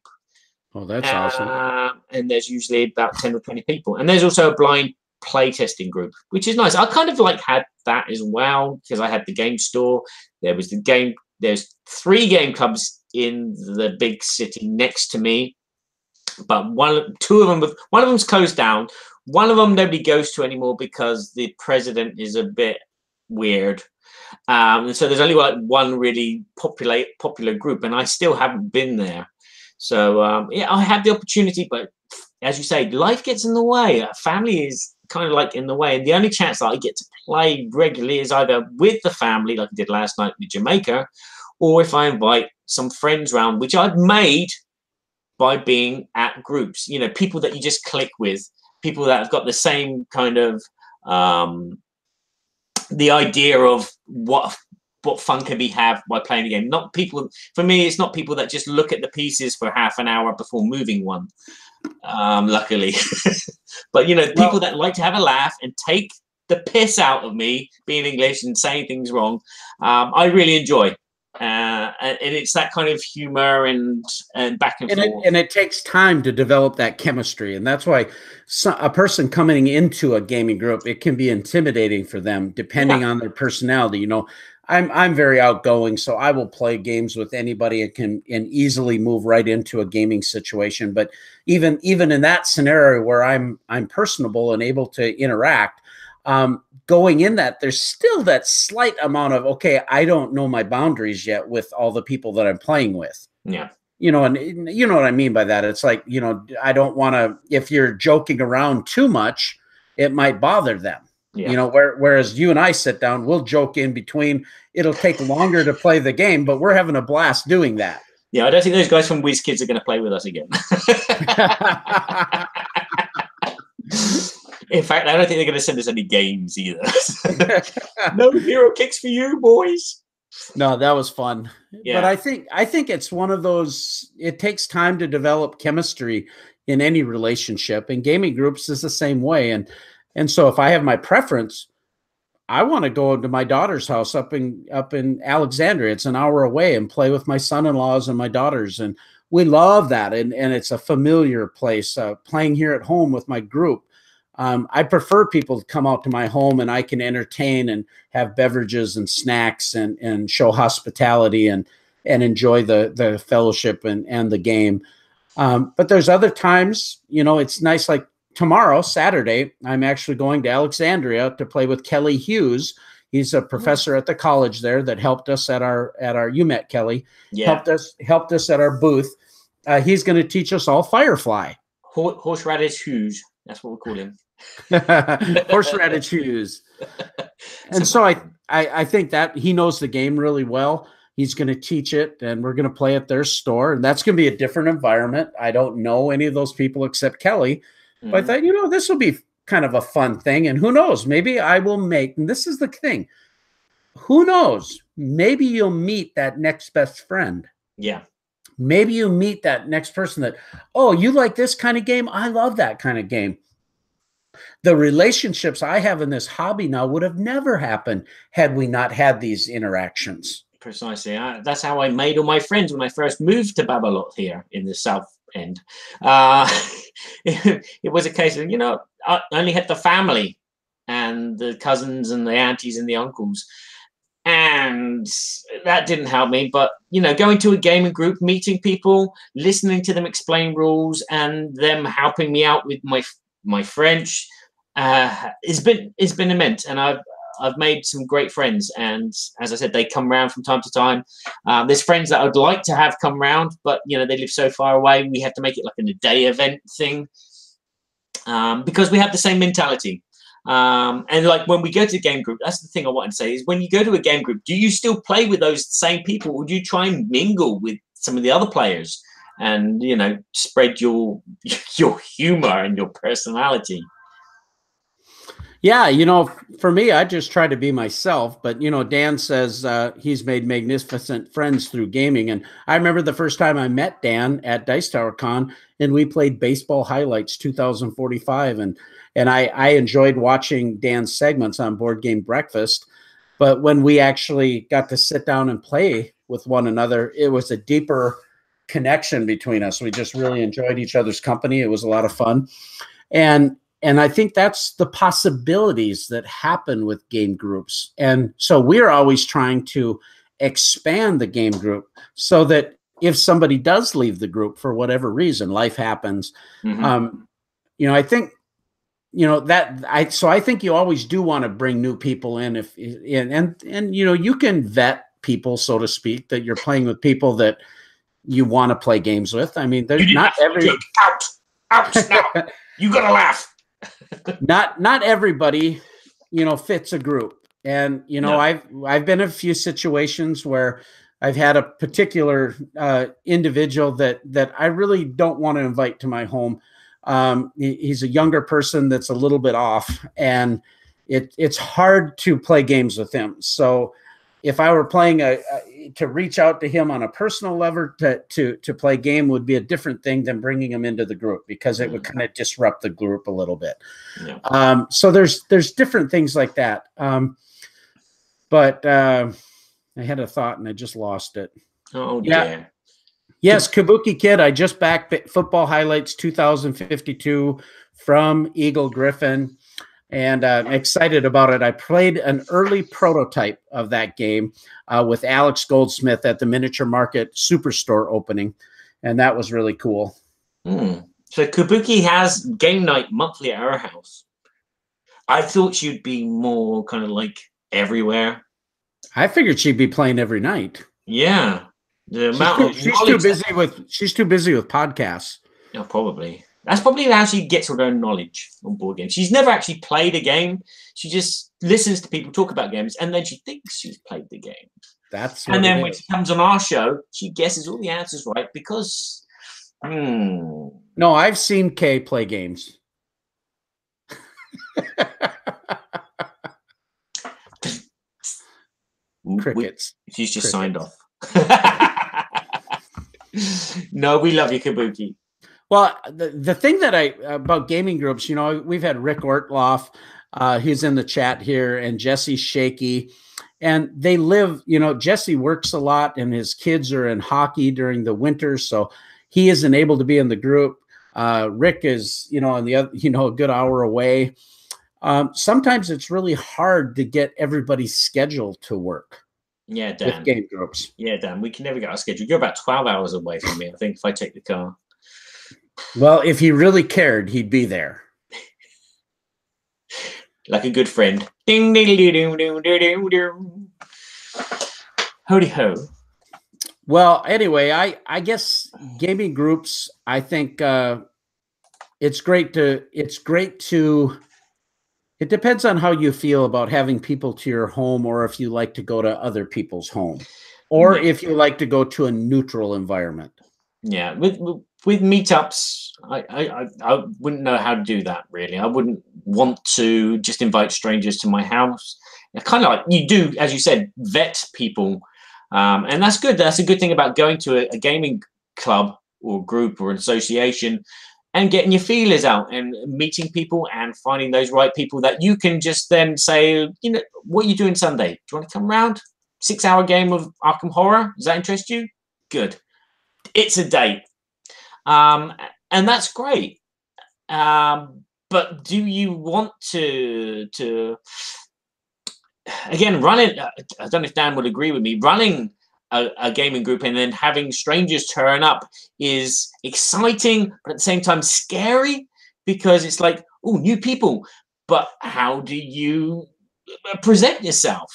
Oh, that's awesome.
And there's usually about 10 or 20 people. And there's also a blind playtesting group, which is nice. I kind of like had that as well, because I had the game store. There's 3 game clubs in the big city next to me, but one of them's closed down. One of them nobody goes to anymore because the president is a bit weird. And so there's only like one really popular group, and I still haven't been there. So yeah, I had the opportunity, but as you say, life gets in the way. Family is kind of like in the way, and the only chance that I get to play regularly is either with the family, like I did last night with Jamaica, or if I invite some friends round, which I've made by being at groups. You know, people that you just click with, people that have got the same kind of the idea of what fun can be had by playing a game. Not people, for me, it's not people that just look at the pieces for half an hour before moving one. Luckily, but you know, people that like to have a laugh and take the piss out of me being English and saying things wrong, I really enjoy. And it's that kind of humor and back and forth.
And it takes time to develop that chemistry. And that's why a person coming into a gaming group, it can be intimidating for them depending on their personality. You know, I'm very outgoing, so I will play games with anybody and can easily move right into a gaming situation. But even in that scenario where I'm personable and able to interact, going in that, there's still that slight amount of, okay, I don't know my boundaries yet with all the people that I'm playing with.
Yeah.
You know, and you know what I mean by that. It's like, you know, I don't want to, if you're joking around too much, it might bother them. Yeah. You know, whereas you and I sit down, we'll joke in between. It'll take longer to play the game, but we're having a blast doing that.
Yeah, I don't think those guys from WizKids are going to play with us again. In fact, I don't think they're going to send us any games either. No hero kicks for you, boys.
No, that was fun.
Yeah.
But I think it's one of those, it takes time to develop chemistry in any relationship, and gaming groups is the same way. And so if I have my preference, I want to go to my daughter's house up in Alexandria. It's an hour away, and play with my son-in-laws and my daughters. And we love that. And it's a familiar place. Playing here at home with my group, I prefer people to come out to my home and I can entertain and have beverages and snacks and show hospitality and enjoy the fellowship and the game. But there's other times, you know, it's nice, like tomorrow, Saturday, I'm actually going to Alexandria to play with Kelly Hughes. He's a professor at the college there that helped us at our you met Kelly. Yeah. Helped us at our booth. He's going to teach us all Firefly.
Horseradish Hughes. That's what we call him.
Horseradish Hughes. And so I think that he knows the game really well. He's going to teach it, and we're going to play at their store, and that's going to be a different environment. I don't know any of those people except Kelly. Mm-hmm. But I thought, you know, this will be kind of a fun thing. And who knows, maybe I will and this is the thing, who knows, maybe you'll meet that next best friend.
Yeah.
Maybe you meet that next person that, oh, you like this kind of game? I love that kind of game. The relationships I have in this hobby now would have never happened had we not had these interactions.
Precisely. That's how I made all my friends when I first moved to Babblelot here in the South End. It was a case of, you know, I only had the family and the cousins and the aunties and the uncles, and that didn't help me. But, you know, going to a gaming group, meeting people, listening to them explain rules, and them helping me out with my French, it's been immense. And I've made some great friends, and as I said, they come around from time to time. There's friends that I'd like to have come around, but you know, they live so far away. We have to make it like a day event thing, because we have the same mentality. And like when we go to the game group, that's the thing I want to say is, when you go to a game group, do you still play with those same people, or do you try and mingle with some of the other players and, you know, spread your humor and your personality?
Yeah, you know, for me, I just try to be myself. But, you know, Dan says he's made magnificent friends through gaming. And I remember the first time I met Dan at Dice Tower Con, and we played Baseball Highlights 2045. And I enjoyed watching Dan's segments on Board Game Breakfast. But when we actually got to sit down and play with one another, it was a deeper connection between us. We just really enjoyed each other's company. It was a lot of fun. And I think that's the possibilities that happen with game groups. And so we're always trying to expand the game group so that if somebody does leave the group for whatever reason, life happens. You know, I think, you know, I think you always do want to bring new people in and you know, you can vet people, so to speak, that you're playing with people that you want to play games with. I mean, there's not every
out now. You gotta laugh.
not everybody, you know, fits a group. And, you know, I've been in a few situations where I've had a particular individual that I really don't want to invite to my home. He's a younger person that's a little bit off, and it's hard to play games with him. So if I were playing to reach out to him on a personal level to play game would be a different thing than bringing him into the group, because it would kind of disrupt the group a little bit. Yeah. So there's different things like that. But I had a thought and I just lost it.
Oh, yeah.
Yes, Kabuki Kid. I just backed Football Highlights 2052 from Eagle Griffin. And I'm excited about it. I played an early prototype of that game with Alex Goldsmith at the Miniature Market Superstore opening, and that was really cool.
So Kabuki has game night monthly at our house. I thought she'd be more kind of like everywhere.
I figured she'd be playing every night.
Yeah,
she's too busy with podcasts.
Yeah, probably. That's probably how she gets her own knowledge on board games. She's never actually played a game. She just listens to people talk about games, and then she thinks she's played the game. And then when she comes on our show, she guesses all the answers right because...
No, I've seen Kay play games. Crickets.
She's just signed off. No, we love you, Kabuki.
Well, the thing that about gaming groups, you know, we've had Rick Ortloff, he's in the chat here, and Jesse Shaky, and they live, you know, Jesse works a lot and his kids are in hockey during the winter, so he isn't able to be in the group. Rick is, you know, on the other, you know, a good hour away. Sometimes it's really hard to get everybody's schedule to work.
Yeah, Dan.
With game groups.
Yeah, Dan, we can never get our schedule. You're about 12 hours away from me, I think, if I take the car.
Well, if he really cared, he'd be there.
Like a good friend. Ding, ding, ding, ding, ding, ding, ding. Howdy ho.
Well, anyway, I guess gaming groups, I think it's great to it depends on how you feel about having people to your home, or if you like to go to other people's home, or if you like to go to a neutral environment. Yeah,
with meetups, I wouldn't know how to do that, really. I wouldn't want to just invite strangers to my house. Kind of like you do, as you said, vet people. And that's good. That's a good thing about going to a gaming club or group or an association and getting your feelers out and meeting people and finding those right people that you can just then say, you know, what are you doing Sunday? Do you want to come around? 6-hour game of Arkham Horror? Does that interest you? Good. It's a date. And that's great. But do you want to again, running, I don't know if Dan would agree with me, running a gaming group and then having strangers turn up is exciting, but at the same time scary, because it's like, oh, new people, but how do you present yourself?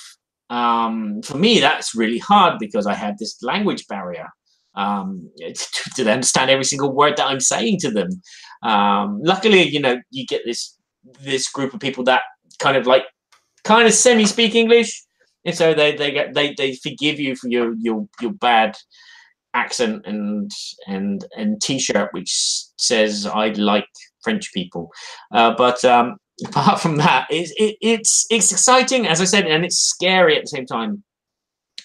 For me, that's really hard because I have this language barrier to understand every single word that I'm saying to them. Luckily, you know, you get this group of people that kind of semi-speak English, and so they forgive you for your bad accent and T-shirt which says I like French people. But apart from that, it's exciting, as I said, and it's scary at the same time.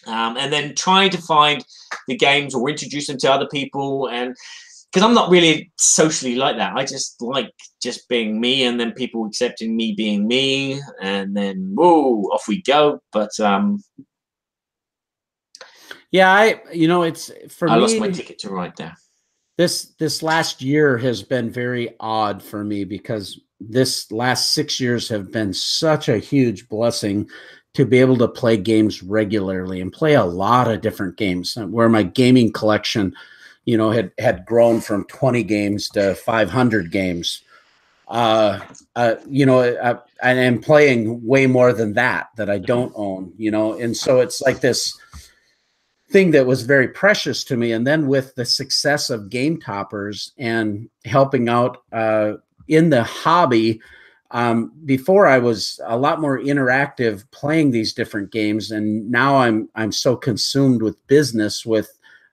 And then trying to find the games or introduce them to other people, and because I'm not really socially like that. I just like just being me, and then people accepting me being me, and then whoa, off we go. But
yeah, it's for me.
I lost my ticket to ride there.
This last year has been very odd for me because this last 6 years have been such a huge blessing to be able to play games regularly and play a lot of different games, where my gaming collection, had grown from 20 games to 500 games. I am playing way more than that I don't own, and so it's like this thing that was very precious to me. And then with the success of Game Toppers and helping out in the hobby, before I was a lot more interactive playing these different games, and now I'm so consumed with business with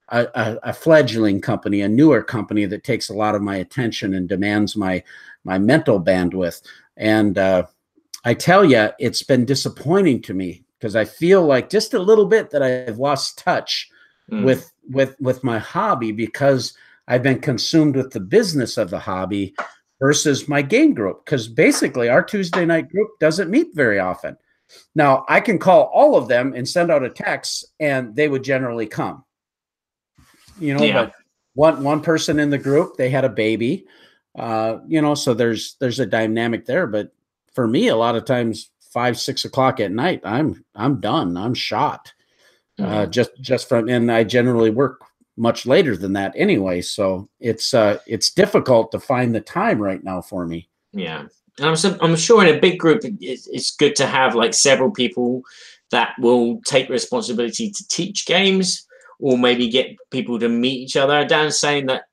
a fledgling company, a newer company that takes a lot of my attention and demands my mental bandwidth. And I tell you, it's been disappointing to me because I feel like just a little bit that I've lost touch with my hobby because I've been consumed with the business of the hobby versus my game group, because basically our Tuesday night group doesn't meet very often. Now, I can call all of them and send out a text, and they would generally come. But one person in the group, they had a baby, so there's a dynamic there. But for me, a lot of times 5, 6 o'clock at night, I'm done. I'm shot. Just from, and I generally work much later than that anyway. So it's difficult to find the time right now for me.
Yeah. And I'm sure in a big group, it's good to have like several people that will take responsibility to teach games, or maybe get people to meet each other. Dan's saying that,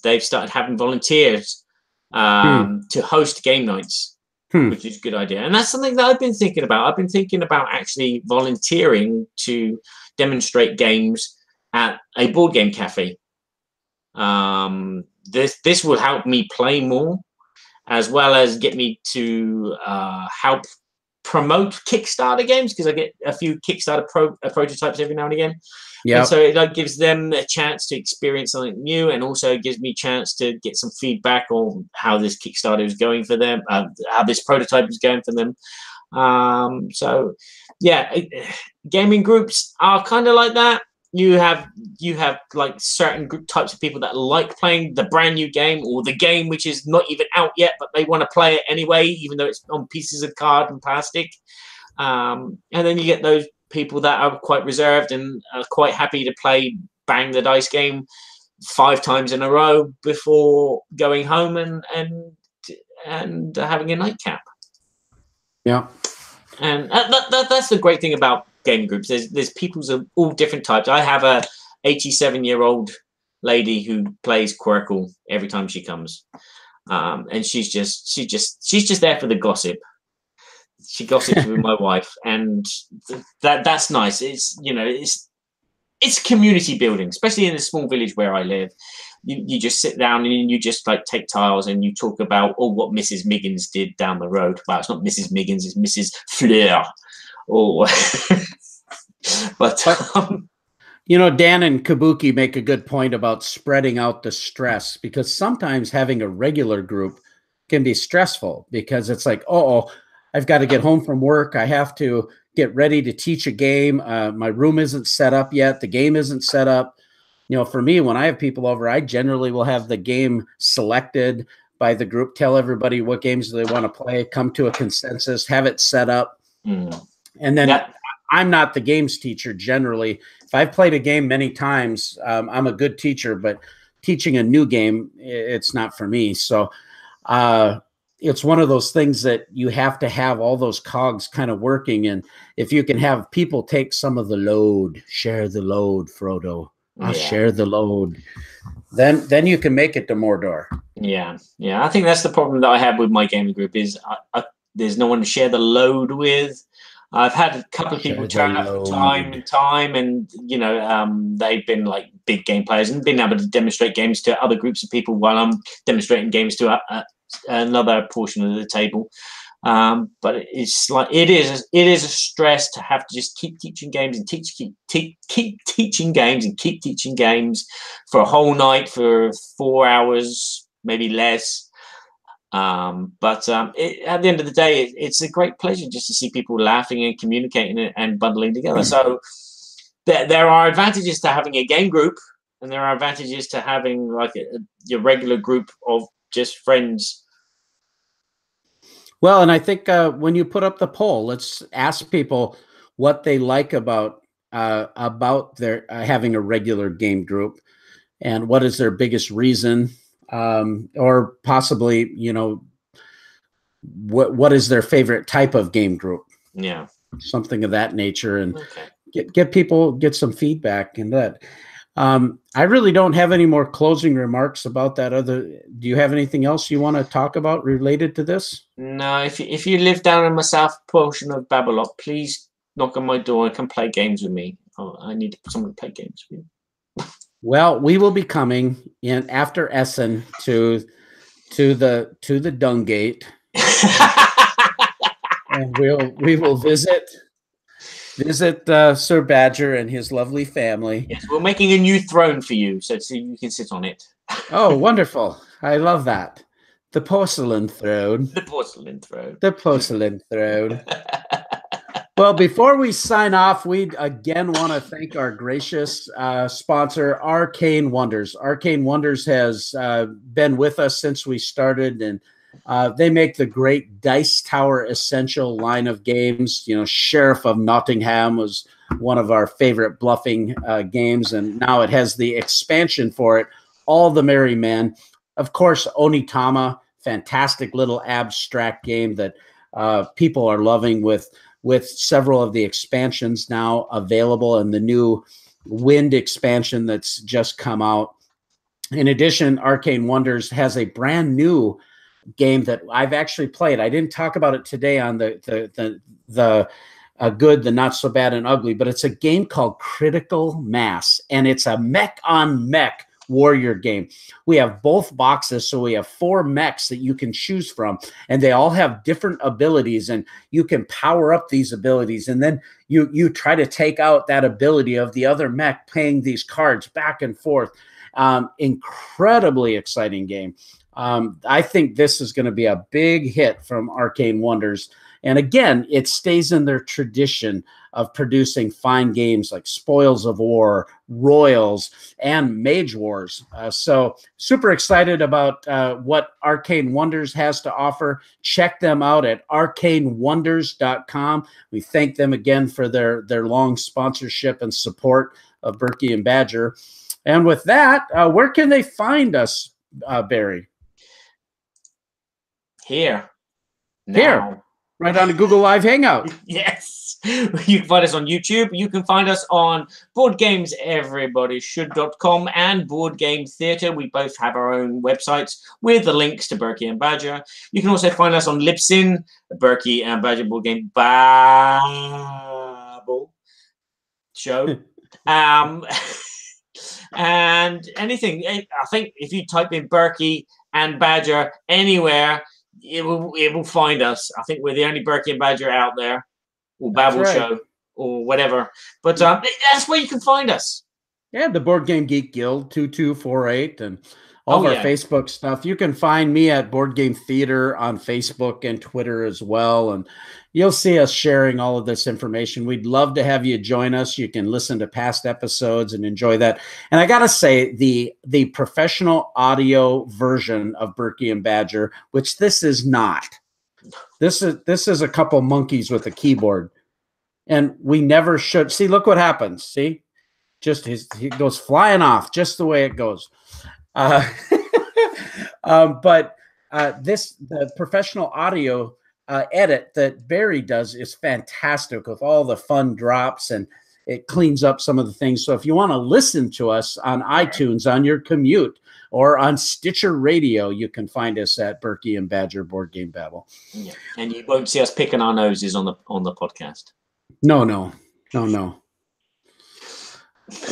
they've started having volunteers to host game nights, which is a good idea. And that's something that I've been thinking about. I've been thinking about actually volunteering to demonstrate games at a board game cafe. This will help me play more, as well as get me to help promote Kickstarter games, because I get a few Kickstarter prototypes every now and again. Yeah. So it gives them a chance to experience something new, and also gives me a chance to get some feedback on how this Kickstarter is going for them, how this prototype is going for them. So yeah, gaming groups are kind of like that. You have like certain group types of people that like playing the brand new game, or the game which is not even out yet, but they want to play it anyway, even though it's on pieces of card and plastic. And then you get those people that are quite reserved and are quite happy to play bang the dice game 5 times in a row before going home and having a nightcap.
Yeah.
And that's the great thing about gaming groups. There's people of all different types. I have a 87-year-old lady who plays Quirkle every time she comes, and she's just there for the gossip. She gossips with my wife, and that's nice. It's community building, especially in a small village where I live. You just sit down and you just like take tiles and you talk about what Mrs. Miggins did down the road. Well, it's not Mrs. Miggins, it's Mrs. Fleur. But
Dan and Kabuki make a good point about spreading out the stress, because sometimes having a regular group can be stressful, because it's like, I've got to get home from work. I have to get ready to teach a game. My room isn't set up yet. The game isn't set up. For me, when I have people over, I generally will have the game selected by the group, tell everybody what games they want to play, come to a consensus, have it set up. And then I'm not the games teacher generally. If I've played a game many times, I'm a good teacher, but teaching a new game, it's not for me. So it's one of those things that you have to have all those cogs kind of working. And if you can have people take some of the load, share the load, Frodo. I'll share the load. Then you can make it to Mordor. Yeah.
I think that's the problem that I have with my gaming group is there's no one to share the load with. I've had a couple of people turn up time and time, and they've been like big game players and been able to demonstrate games to other groups of people while I'm demonstrating games to another portion of the table. But it's like it is a stress to have to just keep teaching games and keep teaching games and keep teaching games for a whole night for 4 hours, maybe less. At the end of the day, it's a great pleasure just to see people laughing and communicating and bundling together. So there are advantages to having a game group, and there are advantages to having like your regular group of just friends.
Well, and I think when you put up the poll, let's ask people what they like about their having a regular game group, and what is their biggest reason, or possibly, you know, what is their favorite type of game group?
Yeah,
something of that nature, and get some feedback in that. I really don't have any more closing remarks about that. Do you have anything else you want to talk about related to this?
No, if you live down in the south portion of Babblelot, please knock on my door and come play games with me. I need someone to play games with you.
Well, we will be coming in after ESSEN to the Dung Gate, and we will visit Sir Badger and his lovely family.
Yes, we're making a new throne for you, so you can sit on it.
Oh, wonderful. I love that. The porcelain throne.
The porcelain throne.
The porcelain throne. Well, before we sign off, we again want to thank our gracious sponsor, Arcane Wonders. Arcane Wonders has been with us since we started, and they make the great Dice Tower Essential line of games. You know, Sheriff of Nottingham was one of our favorite bluffing games, and now it has the expansion for it, All the Merry Men. Of course, Onitama, fantastic little abstract game that people are loving with several of the expansions now available, and the new Wind expansion that's just come out. In addition, Arcane Wonders has a brand new game that I've actually played. I didn't talk about it today on the good, the not so bad and ugly, but it's a game called Critical Mass, and it's a mech on mech warrior game. We have both boxes, so we have 4 mechs that you can choose from, and they all have different abilities, and you can power up these abilities, and then you try to take out that ability of the other mech, playing these cards back and forth. Incredibly exciting game. I think this is going to be a big hit from Arcane Wonders. And again, it stays in their tradition of producing fine games like Spoils of War, Royals, and Mage Wars. So super excited about what Arcane Wonders has to offer. Check them out at arcanewonders.com. We thank them again for their long sponsorship and support of Berkey and Badger. And with that, where can they find us, Barry?
Here.
Here. Right on the Google Live Hangout.
Yes. You can find us on YouTube. You can find us on BoardGamesEverybodyShould.com and Board Game Theatre. We both have our own websites with the links to Berkey and Badger. You can also find us on Libsyn, Berkey and Badger Board Game Babble show. And anything. I think if you type in Berkey and Badger anywhere, it will find us. I think we're the only Berkey and Badger out there, or Babble show, or whatever. But that's where you can find us.
Yeah, the Board Game Geek Guild 2248 and all of our Facebook stuff. You can find me at Board Game Theater on Facebook and Twitter as well, and you'll see us sharing all of this information. We'd love to have you join us. You can listen to past episodes and enjoy that. And I got to say, the professional audio version of Berkey and Badger, which this is not. This is a couple monkeys with a keyboard, and we never should. See, look what happens. See, just he goes flying off just the way it goes. The professional audio edit that Barry does is fantastic with all the fun drops, and it cleans up some of the things. So if you want to listen to us on iTunes on your commute or on Stitcher Radio, you can find us at Berkey and Badger Board Game Babble.
Yeah. And you won't see us picking our noses on the podcast.
No.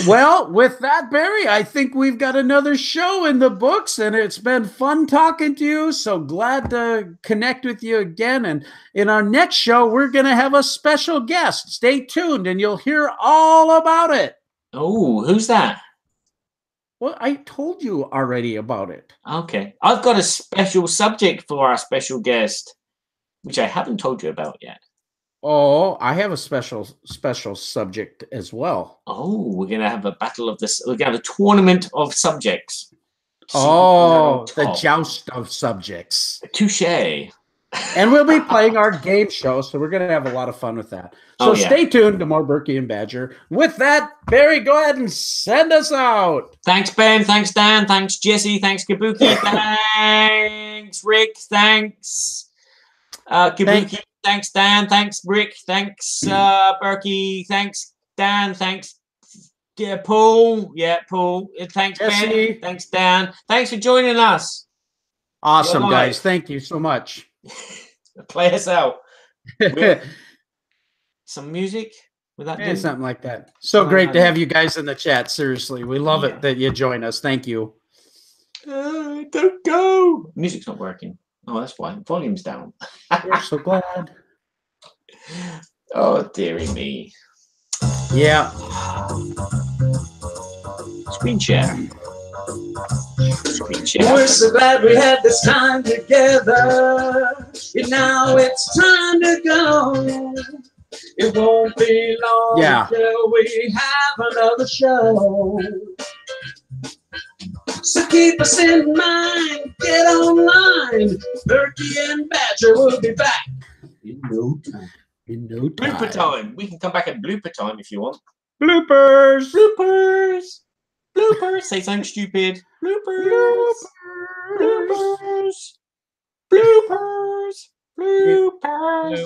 Well, with that, Barry, I think we've got another show in the books, and it's been fun talking to you. So glad to connect with you again. And in our next show, we're going to have a special guest. Stay tuned, and you'll hear all about it.
Oh, who's that?
Well, I told you already about it.
Okay. I've got a special subject for our special guest, which I haven't told you about yet.
Oh, I have a special subject as well.
Oh, we're going to have a battle of this. We're going to have a tournament of subjects.
Oh, the joust of subjects.
Touche.
And we'll be playing our game show, so we're going to have a lot of fun with that. So stay tuned to more Berkey and Badger. With that, Barry, go ahead and send us out.
Thanks, Ben. Thanks, Dan. Thanks, Jesse. Thanks, Kabuki. Thanks, Rick. Thanks, Kabuki. Thanks, Dan. Thanks, Rick. Thanks, Berkey. Thanks, Dan. Thanks, Paul. Yeah, Paul. Thanks,
Jesse.
Ben. Thanks, Dan. Thanks for joining us.
Awesome, guys. Thank you so much.
Play us out. Some music? Would that do?
Something like that. So great to have you guys in the chat. Seriously, we love it that you join us. Thank you.
Don't go. Music's not working. Oh, that's why. Volume's down.
We're so glad.
Oh, dearie me.
Yeah.
Screen share.
We're so glad we had this time together. And now it's time to go. It won't be long until we have another show. So keep us in mind, get online. Berkey and Badger will be back in no time.
In no time.
Blooper time. We can come back at blooper time if you want.
Bloopers.
Bloopers. Bloopers. Say something stupid. Bloopers. Bloopers. Bloopers. Bloopers.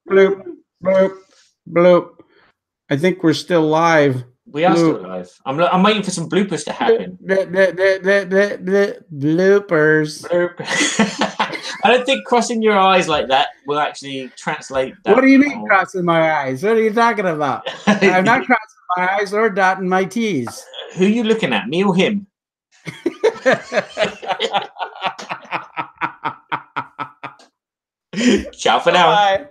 Bloop. Bloop. Bloop. I think we're still live.
We are still live. I'm waiting for some bloopers to happen.
Bloopers.
I don't think crossing your eyes like that will actually translate that.
What do you mean crossing my eyes? What are you talking about? I'm not crossing my eyes or dotting my T's.
Who are you looking at, me or him? Ciao for now.
Bye.